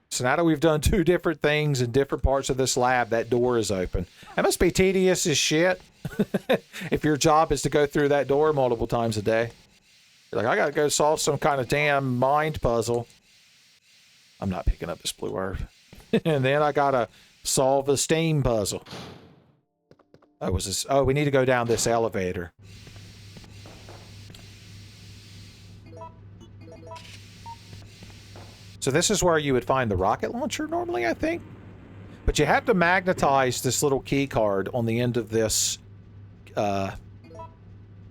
Speaker 2: So now that we've done 2 different things in different parts of this lab, that door is open. That must be tedious as shit. If your job is to go through that door multiple times a day. You're like, I gotta go solve some kind of damn mind puzzle. I'm not picking up this blue herb. And then I gotta solve a steam puzzle. Oh, was this? Oh, we need to go down this elevator. So this is where you would find the rocket launcher normally, I think. But you have to magnetize this little key card on the end of this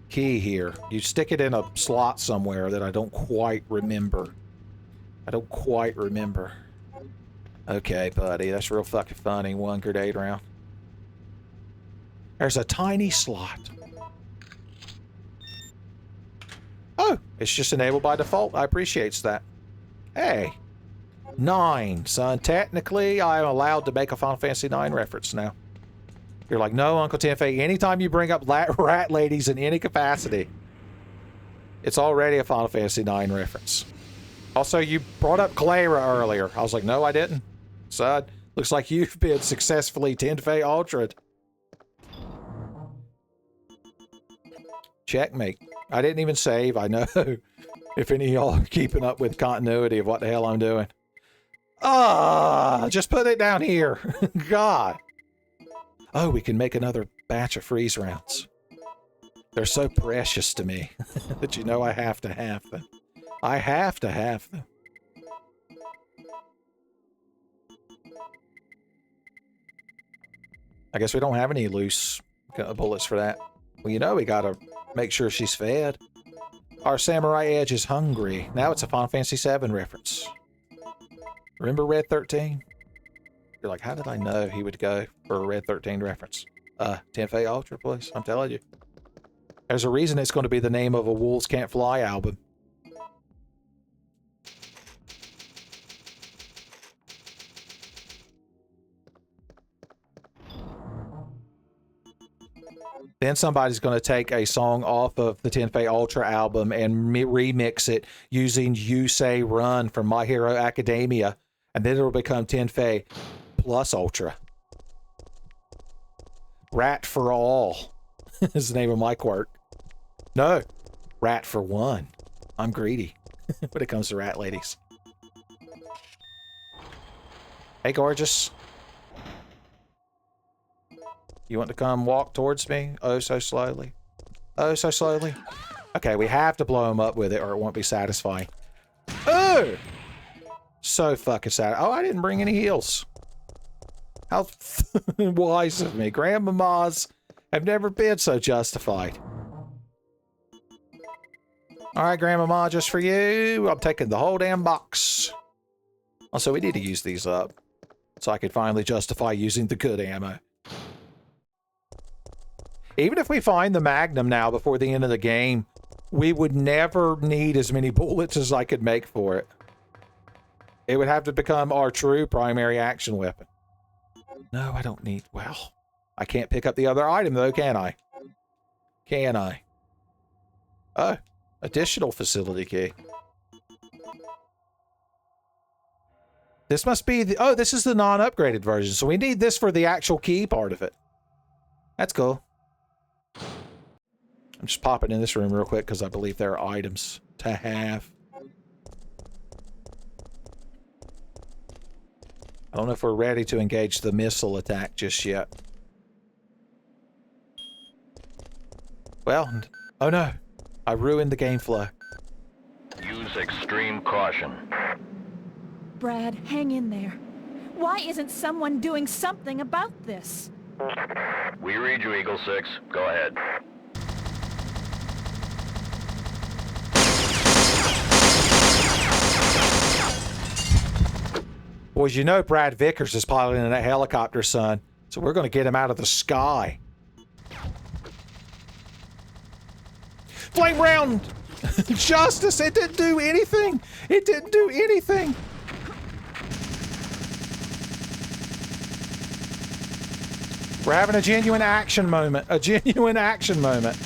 Speaker 2: key here. You stick it in a slot somewhere that I don't quite remember. Okay, buddy, that's real fucking funny. One grenade round. There's a tiny slot. Oh, it's just enabled by default. I appreciate that. Hey. 9, son. Technically, I am allowed to make a Final Fantasy 9 reference now. You're like, no, Uncle Tenfei, anytime you bring up rat ladies in any capacity, it's already a Final Fantasy 9 reference. Also, you brought up Clara earlier. I was like, no, I didn't. Son, looks like you've been successfully Tenfei Ultra'd. Checkmate. I didn't even save. I know if any of y'all are keeping up with continuity of what the hell I'm doing. Just put it down here. God. Oh, we can make another batch of freeze rounds. They're so precious to me that you know I have to have them. I have to have them. I guess we don't have any loose bullets for that. Well, you know we gotta make sure she's fed. Our Samurai Edge is hungry. Now it's a Final Fantasy VII reference. Remember Red 13? You're like, how did I know he would go for a Red 13 reference? Tenfei Ultra, please. I'm telling you. There's a reason it's going to be the name of a Wolves Can't Fly album. Then somebody's going to take a song off of the Tenfei Ultra album and remix it using You Say Run from My Hero Academia. And then it'll become Tenfei plus Ultra. Rat for All is the name of my quirk. No, Rat for One. I'm greedy when it comes to rat ladies. Hey, gorgeous. You want to come walk towards me? Oh, so slowly. Oh, so slowly. Okay, we have to blow him up with it or it won't be satisfying. Oh! So fucking sad. Oh, I didn't bring any heals. How wise of me. Grandmamas have never been so justified. Alright, Grandmama, just for you. I'm taking the whole damn box. Also, we need to use these up so I can finally justify using the good ammo. Even if we find the Magnum now before the end of the game, we would never need as many bullets as I could make for it. It would have to become our true primary action weapon. No, I don't need... Well, I can't pick up the other item, though, can I? Can I? Oh, additional facility key. This must be the... Oh, this is the non-upgraded version, so we need this for the actual key part of it. That's cool. I'm just popping in this room real quick because I believe there are items to have. I don't know if we're ready to engage the missile attack just yet. Well, oh no. I ruined the game flow.
Speaker 4: Use extreme caution.
Speaker 3: Brad, hang in there. Why isn't someone doing something about this?
Speaker 4: We read you, Eagle 6. Go ahead.
Speaker 2: Boys, you know Brad Vickers is piloting that helicopter, son. So we're going to get him out of the sky. Flame round! Justice! It didn't do anything! It didn't do anything! We're having a genuine action moment. A genuine action moment.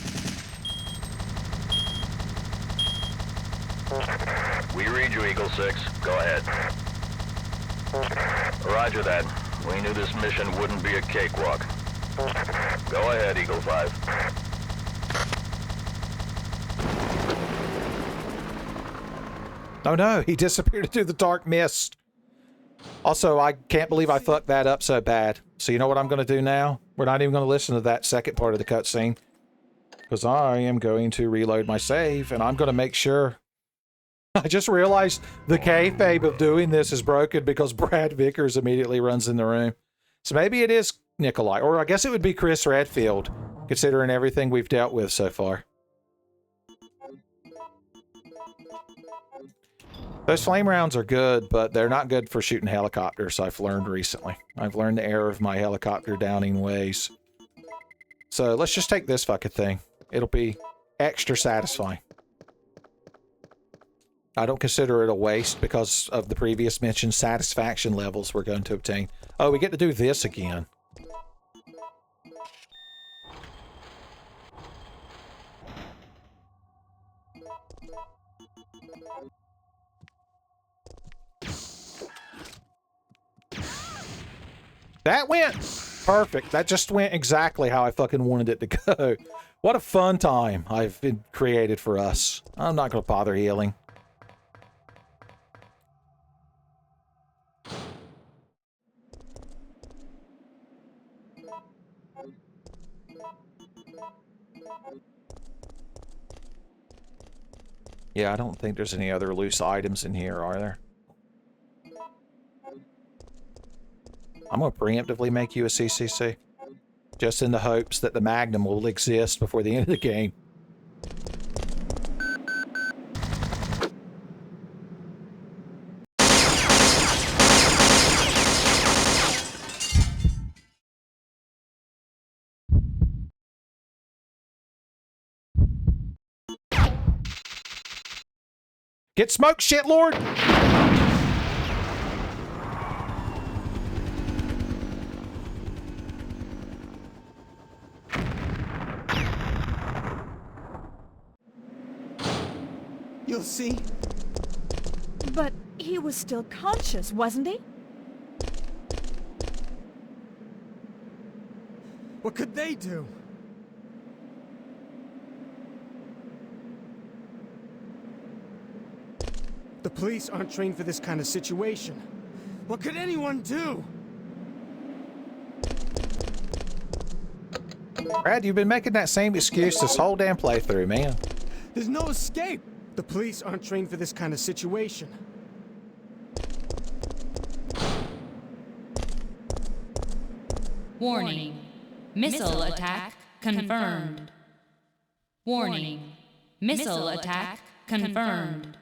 Speaker 4: We read you, Eagle 6. Go ahead. Roger that. We knew this mission wouldn't be a cakewalk. Go ahead, Eagle 5.
Speaker 2: Oh no, he disappeared into the dark mist. Also, I can't believe I fucked that up so bad. So you know what I'm going to do now? We're not even going to listen to that second part of the cutscene. Because I am going to reload my save, and I'm going to make sure... I just realized the kayfabe of doing this is broken because Brad Vickers immediately runs in the room. So maybe it is Nikolai, or I guess it would be Chris Redfield, considering everything we've dealt with so far. Those flame rounds are good, but they're not good for shooting helicopters, I've learned recently. I've learned the error of my helicopter downing ways. So let's just take this fucking thing. It'll be extra satisfying. I don't consider it a waste because of the previous mentioned satisfaction levels we're going to obtain. Oh, we get to do this again. That went perfect. That just went exactly how I fucking wanted it to go. What a fun time I've been created for us. I'm not going to bother healing. Yeah, I don't think there's any other loose items in here, are there? I'm going to preemptively make you a CCC. Just in the hopes that the Magnum will exist before the end of the game. Get smoked, shitlord!
Speaker 10: You'll see.
Speaker 3: But he was still conscious, wasn't he?
Speaker 10: What could they do? The police aren't trained for this kind of situation. What could anyone do?
Speaker 2: Brad, you've been making that same excuse this whole damn playthrough, man.
Speaker 10: There's no escape. The police aren't trained for this kind of situation.
Speaker 12: Warning. Missile attack confirmed. Warning. Missile attack confirmed.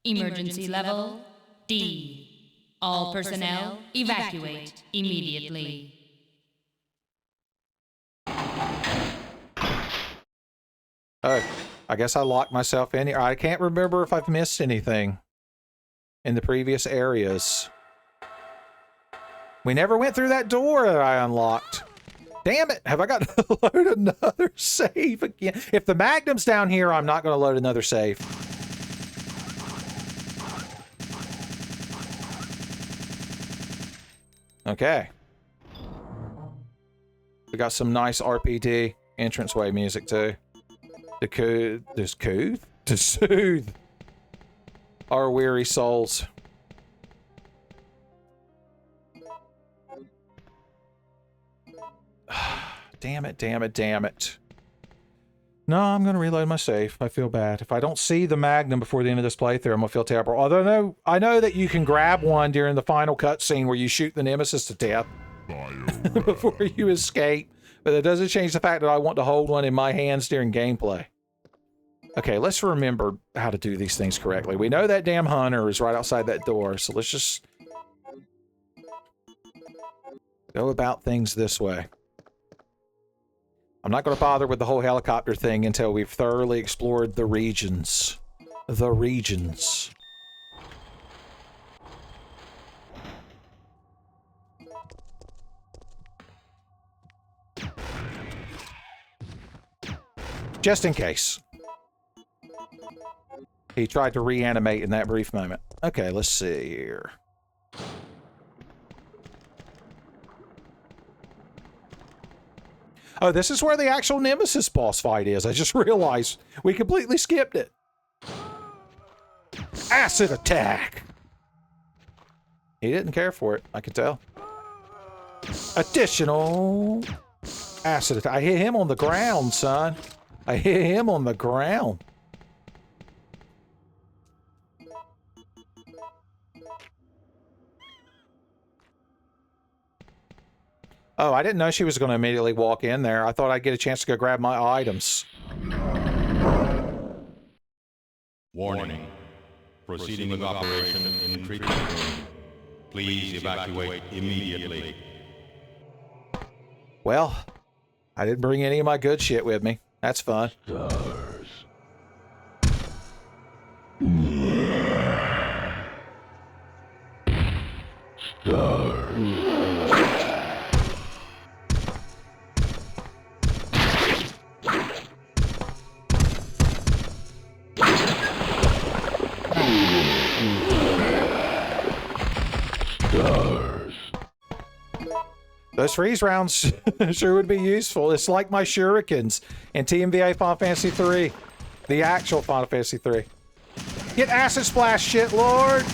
Speaker 12: Emergency level D. All personnel evacuate immediately.
Speaker 2: Oh, I guess I locked myself in here. I can't remember if I've missed anything in the previous areas. We never went through that door that I unlocked. Damn it, have I got to load another save again? If the Magnum's down here, I'm not going to load another save. Okay. We got some nice RPD entranceway music too. To soothe our weary souls. Damn it, damn it, damn it. No, I'm going to reload my save. I feel bad. If I don't see the Magnum before the end of this playthrough, I'm going to feel terrible. Although I know that you can grab one during the final cutscene where you shoot the Nemesis to death before you escape. But that doesn't change the fact that I want to hold one in my hands during gameplay. Okay, let's remember how to do these things correctly. We know that damn hunter is right outside that door, so let's just go about things this way. I'm not going to bother with the whole helicopter thing until we've thoroughly explored the regions. The regions. Just in case. He tried to reanimate in that brief moment. Okay, let's see here. Oh, this is where the actual Nemesis boss fight is. I just realized we completely skipped it. Acid attack. He didn't care for it, I can tell. Additional acid attack. I hit him on the ground, son. I hit him on the ground. Oh, I didn't know she was going to immediately walk in there. I thought I'd get a chance to go grab my items.
Speaker 13: Warning. Proceeding with operation in treatment room. Please evacuate immediately.
Speaker 2: Well, I didn't bring any of my good shit with me. That's fun.
Speaker 13: Stars.
Speaker 2: Those freeze rounds sure would be useful. It's like my shurikens in TMVA Final Fantasy 3. The actual Final Fantasy 3. Get acid splash, shit lord!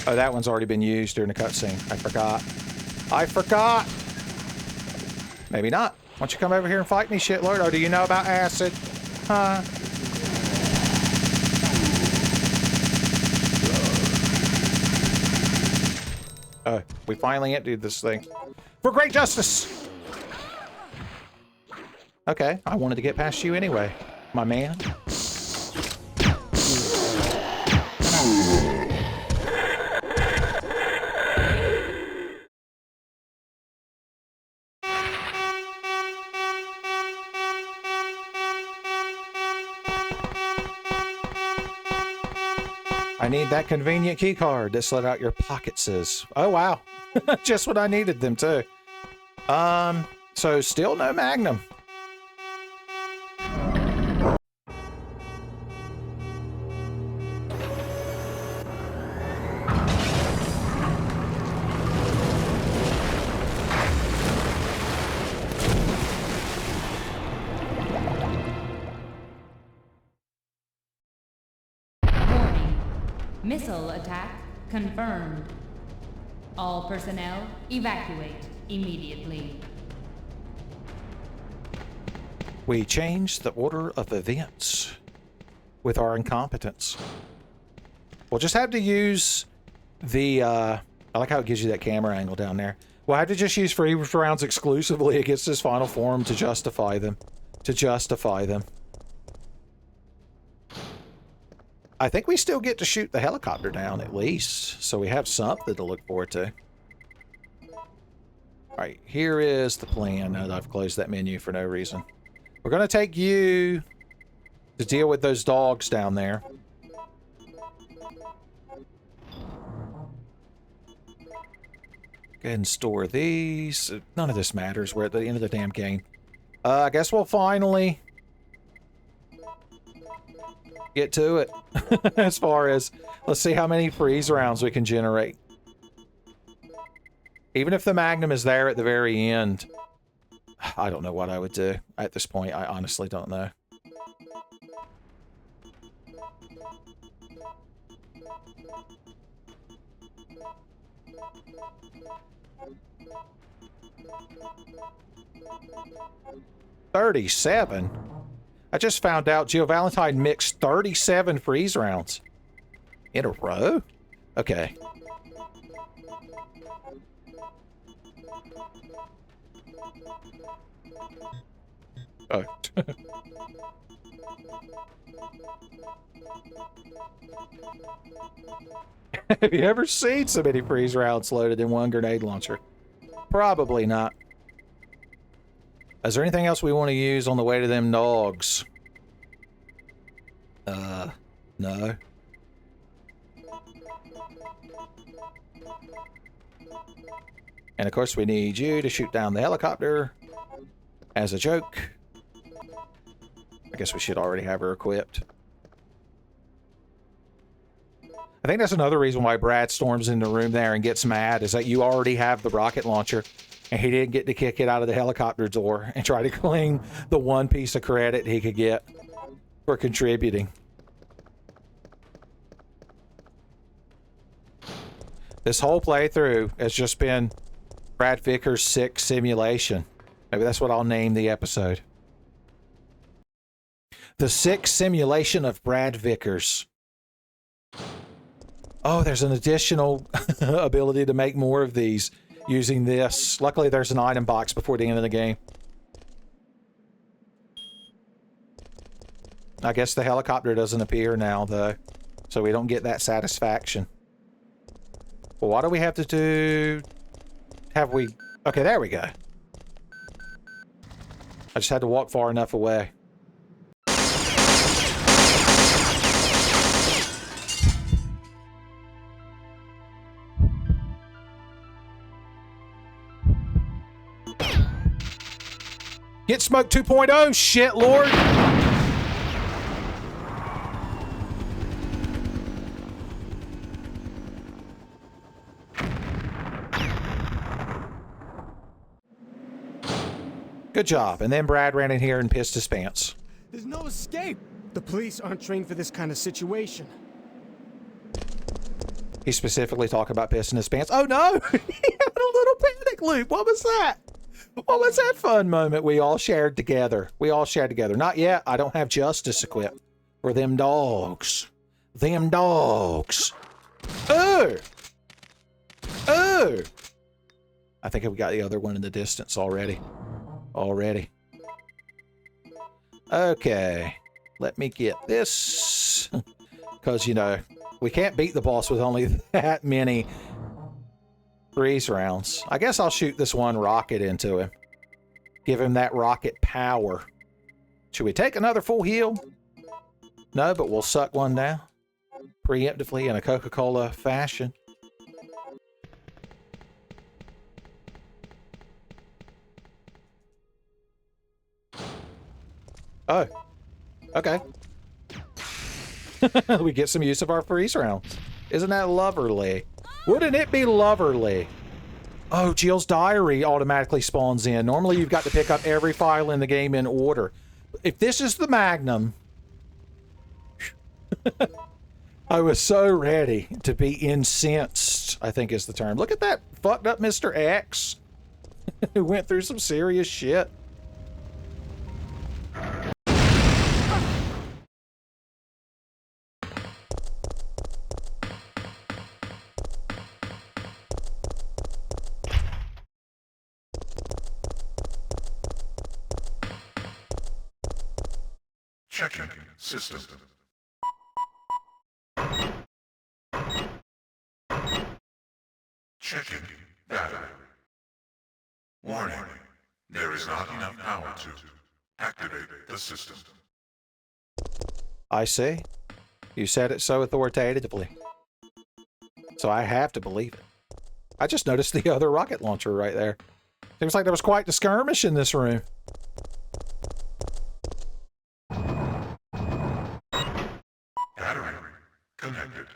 Speaker 2: Oh, that one's already been used during the cutscene. I forgot. I forgot! Maybe not. Why don't you come over here and fight me, shitlord? Or do you know about acid? Huh? Oh, we finally emptied this thing. For great justice! Okay, I wanted to get past you anyway, my man. I need that convenient key card that let out your pocketses. Oh, wow. Just what I needed them too. So still no Magnum.
Speaker 12: Missile attack confirmed. All personnel evacuate immediately.
Speaker 2: We changed the order of events with our incompetence. We'll just have to use the, I like how it gives you that camera angle down there. We'll have to just use freeze rounds exclusively against this final form to justify them. I think we still get to shoot the helicopter down at least, so we have something to look forward to. Alright, here is the plan. Now that I've closed that menu for no reason. We're going to take you to deal with those dogs down there. Go ahead and store these. None of this matters. We're at the end of the damn game. I guess we'll finally get to it. As far as, let's see how many freeze rounds we can generate. Even if the Magnum is there at the very end, I don't know what I would do at this point. I honestly don't know. $37? I just found out Jill Valentine mixed 37 freeze rounds. In a row? Okay. Oh. Have you ever seen so many freeze rounds loaded in one grenade launcher? Probably not. Is there anything else we want to use on the way to them dogs? No. And of course we need you to shoot down the helicopter as a joke. guess we should already have her equipped. I think that's another reason why Brad storms in the room there and gets mad, is that you already have the rocket launcher, and he didn't get to kick it out of the helicopter door and try to claim the one piece of credit he could get for contributing. This whole playthrough has just been Brad Vickers' sick simulation. Maybe that's what I'll name the episode. The sick simulation of Brad Vickers. Oh, there's an additional ability to make more of these using this. Luckily, there's an item box before the end of the game. I guess the helicopter doesn't appear now, though, so we don't get that satisfaction. Well, what do we have to do? Have we... Okay, there we go. I just had to walk far enough away. Get smoked 2.0, shit lord! Good job. And then Brad ran in here and pissed his pants.
Speaker 10: There's no escape. The police aren't trained for this kind of situation.
Speaker 2: He specifically talked about pissing his pants. Oh no! He had a little panic loop. What was that? What was that fun moment we all shared together? We all shared together. Not yet. I don't have justice equipped for them dogs. Them dogs. Oh! Oh! I think we got the other one in the distance already. Okay. Let me get this. Because, you know, we can't beat the boss with only that many freeze rounds. I guess I'll shoot this one rocket into him. Give him that rocket power. Should we take another full heal? No, but we'll suck one down. Preemptively in a Coca-Cola fashion. Oh. Okay. We get some use of our freeze rounds. Isn't that lovely? Wouldn't it be lovely? Oh, Jill's diary automatically spawns in. Normally you've got to pick up every file in the game in order. If this is the Magnum... I was so ready to be incensed, I think is the term. Look at that fucked up Mr. X who went through some serious shit.
Speaker 13: Checking system. Checking battery. Warning, there is not enough power to activate the system.
Speaker 2: I see. You said it so authoritatively. So I have to believe it. I just noticed the other rocket launcher right there. Seems like there was quite the skirmish in this room.
Speaker 13: Battery connected.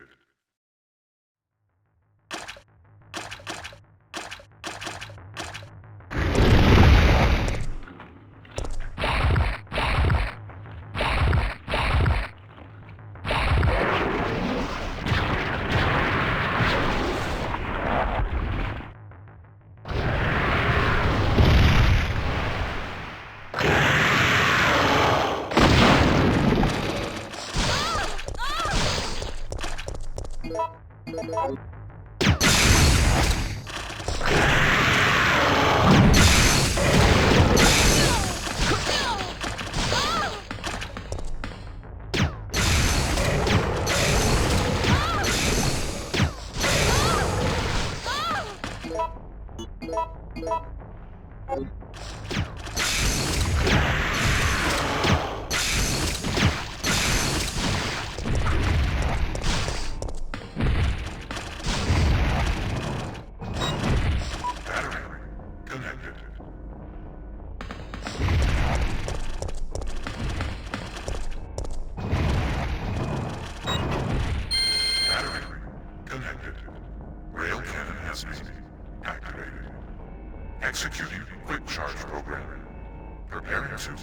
Speaker 13: Preparing to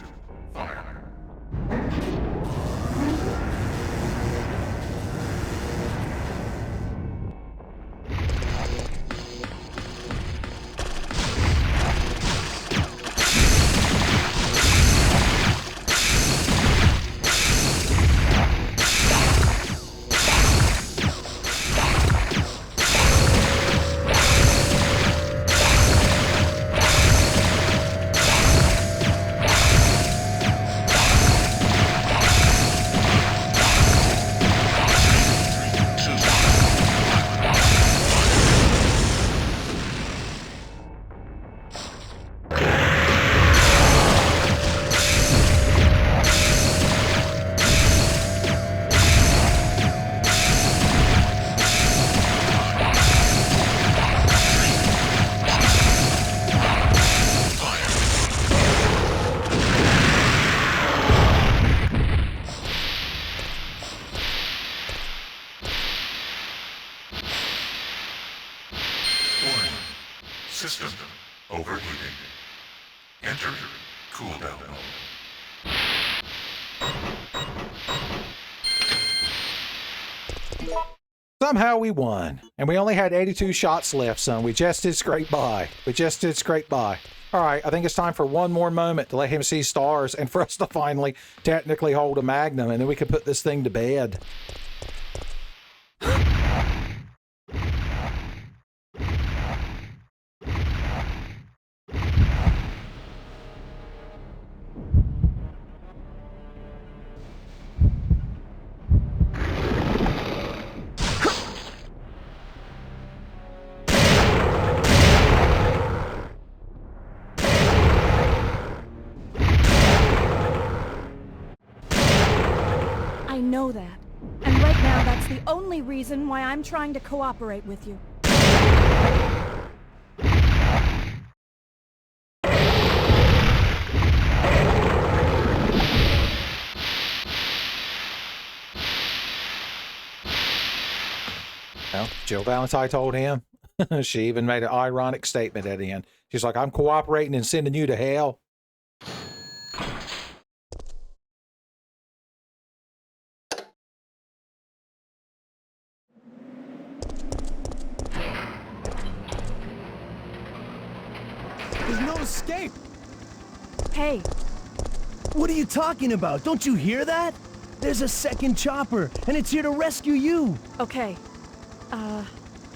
Speaker 13: fire. System overheating. Enter cooldown mode.
Speaker 2: Somehow we won. And we only had 82 shots left, son. We just did scrape by. We just did scrape by. All right, I think it's time for one more moment to let him see stars and for us to finally technically hold a magnum, and then we can put this thing to bed.
Speaker 3: I know that. And right now, that's the only reason why I'm trying to cooperate with you.
Speaker 2: Well, Jill Valentine told him. She even made an ironic statement at the end. She's like, I'm cooperating and sending you to hell.
Speaker 7: There's no escape!
Speaker 3: Hey.
Speaker 7: What are you talking about? Don't you hear that? There's a second chopper, and it's here to rescue you!
Speaker 3: Okay.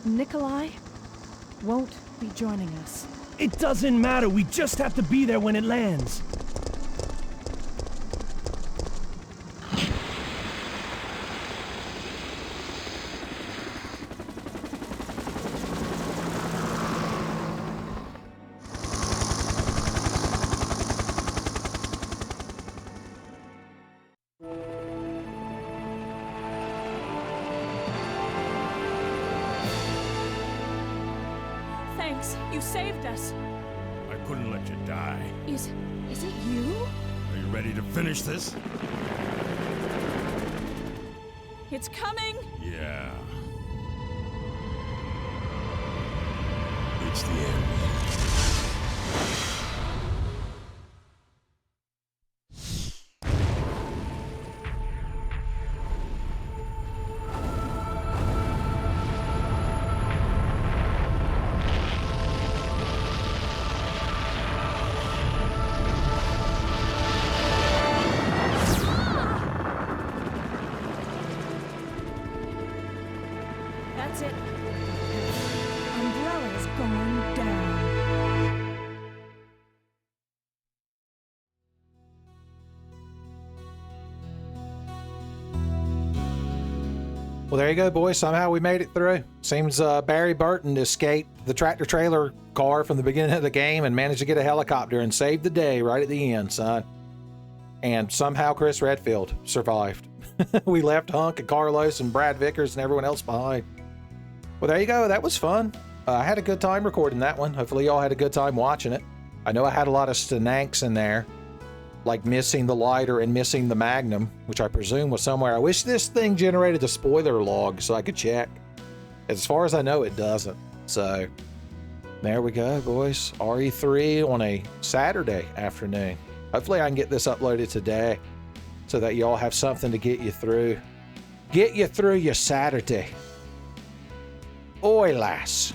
Speaker 3: Nikolai won't be joining us.
Speaker 7: It doesn't matter, we just have to be there when it lands.
Speaker 3: Thanks, you saved us.
Speaker 14: I couldn't let you die.
Speaker 3: Is it you?
Speaker 14: Are you ready to finish this?
Speaker 3: It's coming!
Speaker 14: Yeah. It's the end.
Speaker 3: That's it. Umbrella's going down.
Speaker 2: Well, there you go, boys. Somehow we made it through. Seems Barry Burton escaped the tractor-trailer car from the beginning of the game and managed to get a helicopter and save the day right at the end, son. And somehow Chris Redfield survived. We left Hunk and Carlos and Brad Vickers and everyone else behind. Well, there you go. That was fun. I had a good time recording that one. Hopefully y'all had a good time watching it. I know I had a lot of stananks in there, like missing the lighter and missing the Magnum, which I presume was somewhere. I wish this thing generated a spoiler log so I could check. As far as I know, it doesn't. So there we go, boys. RE3 on a Saturday afternoon. Hopefully I can get this uploaded today so that y'all have something to get you through. Get you through your Saturday. Oi, lass.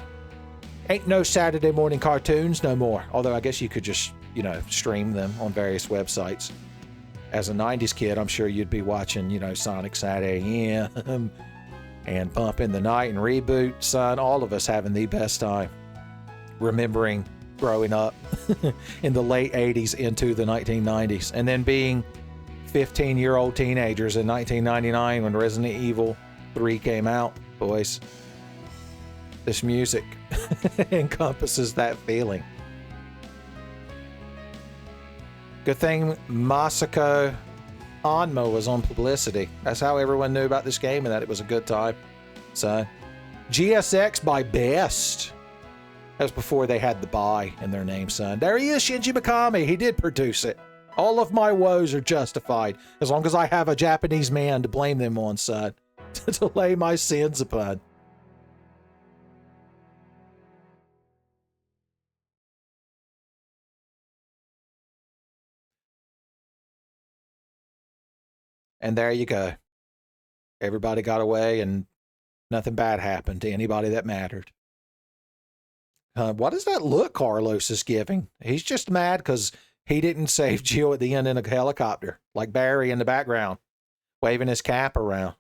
Speaker 2: Ain't no Saturday morning cartoons no more. Although I guess you could just, you know, stream them on various websites. As a 90s kid, I'm sure you'd be watching, you know, Sonic Saturday AM and Bump in the Night and Reboot. Son, all of us having the best time remembering growing up in the late 80s into the 1990s. And then being 15-year-old teenagers in 1999 when Resident Evil 3 came out. Boys, this music encompasses that feeling. Good thing Masako Onma was on publicity. That's how everyone knew about this game and that it was a good time. So, GSX by Best. That was before they had the "by" in their name, son. There he is, Shinji Mikami. He did produce it. All of my woes are justified, as long as I have a Japanese man to blame them on, son. To lay my sins upon. And there you go. Everybody got away and nothing bad happened to anybody that mattered. What is that look Carlos is giving? He's just mad because he didn't save Jill at the end in a helicopter, like Barry in the background, waving his cap around.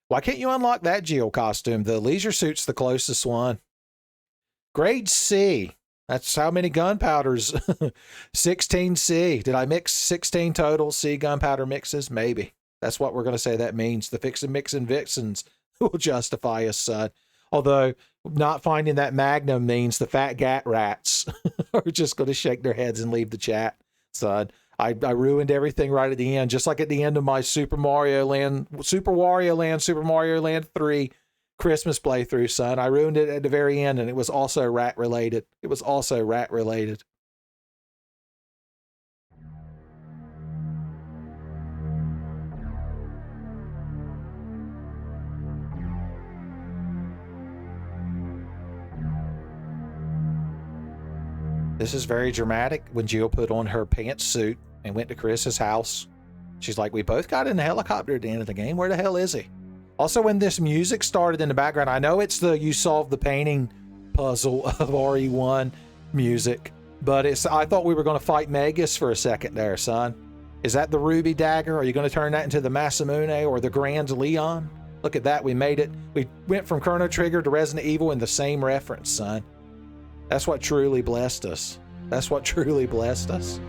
Speaker 2: Why can't you unlock that Jill costume? The leisure suit's the closest one. Grade C. That's how many gunpowders? 16C. Did I mix 16 total C gunpowder mixes? Maybe. That's what we're going to say that means. The Fix and Mix and Vixens will justify us, son. Although, not finding that Magnum means the fat gat rats are just going to shake their heads and leave the chat, son. I ruined everything right at the end, just like at the end of my Super Mario Land 3 Christmas playthrough, son. I ruined it at the very end, and it was also rat related. This is very dramatic when Jill put on her pantsuit and went to Chris's house. She's like, we both got in the helicopter at the end of the game. Where the hell is he? Also, when this music started in the background, I know it's the you solve the painting puzzle of RE1 music, but I thought we were going to fight Magus for a second there, son. Is that the Ruby Dagger? Are you going to turn that into the Masamune or the Grand Leon? Look at that. We made it. We went from Chrono Trigger to Resident Evil in the same reference, son. That's what truly blessed us. That's what truly blessed us.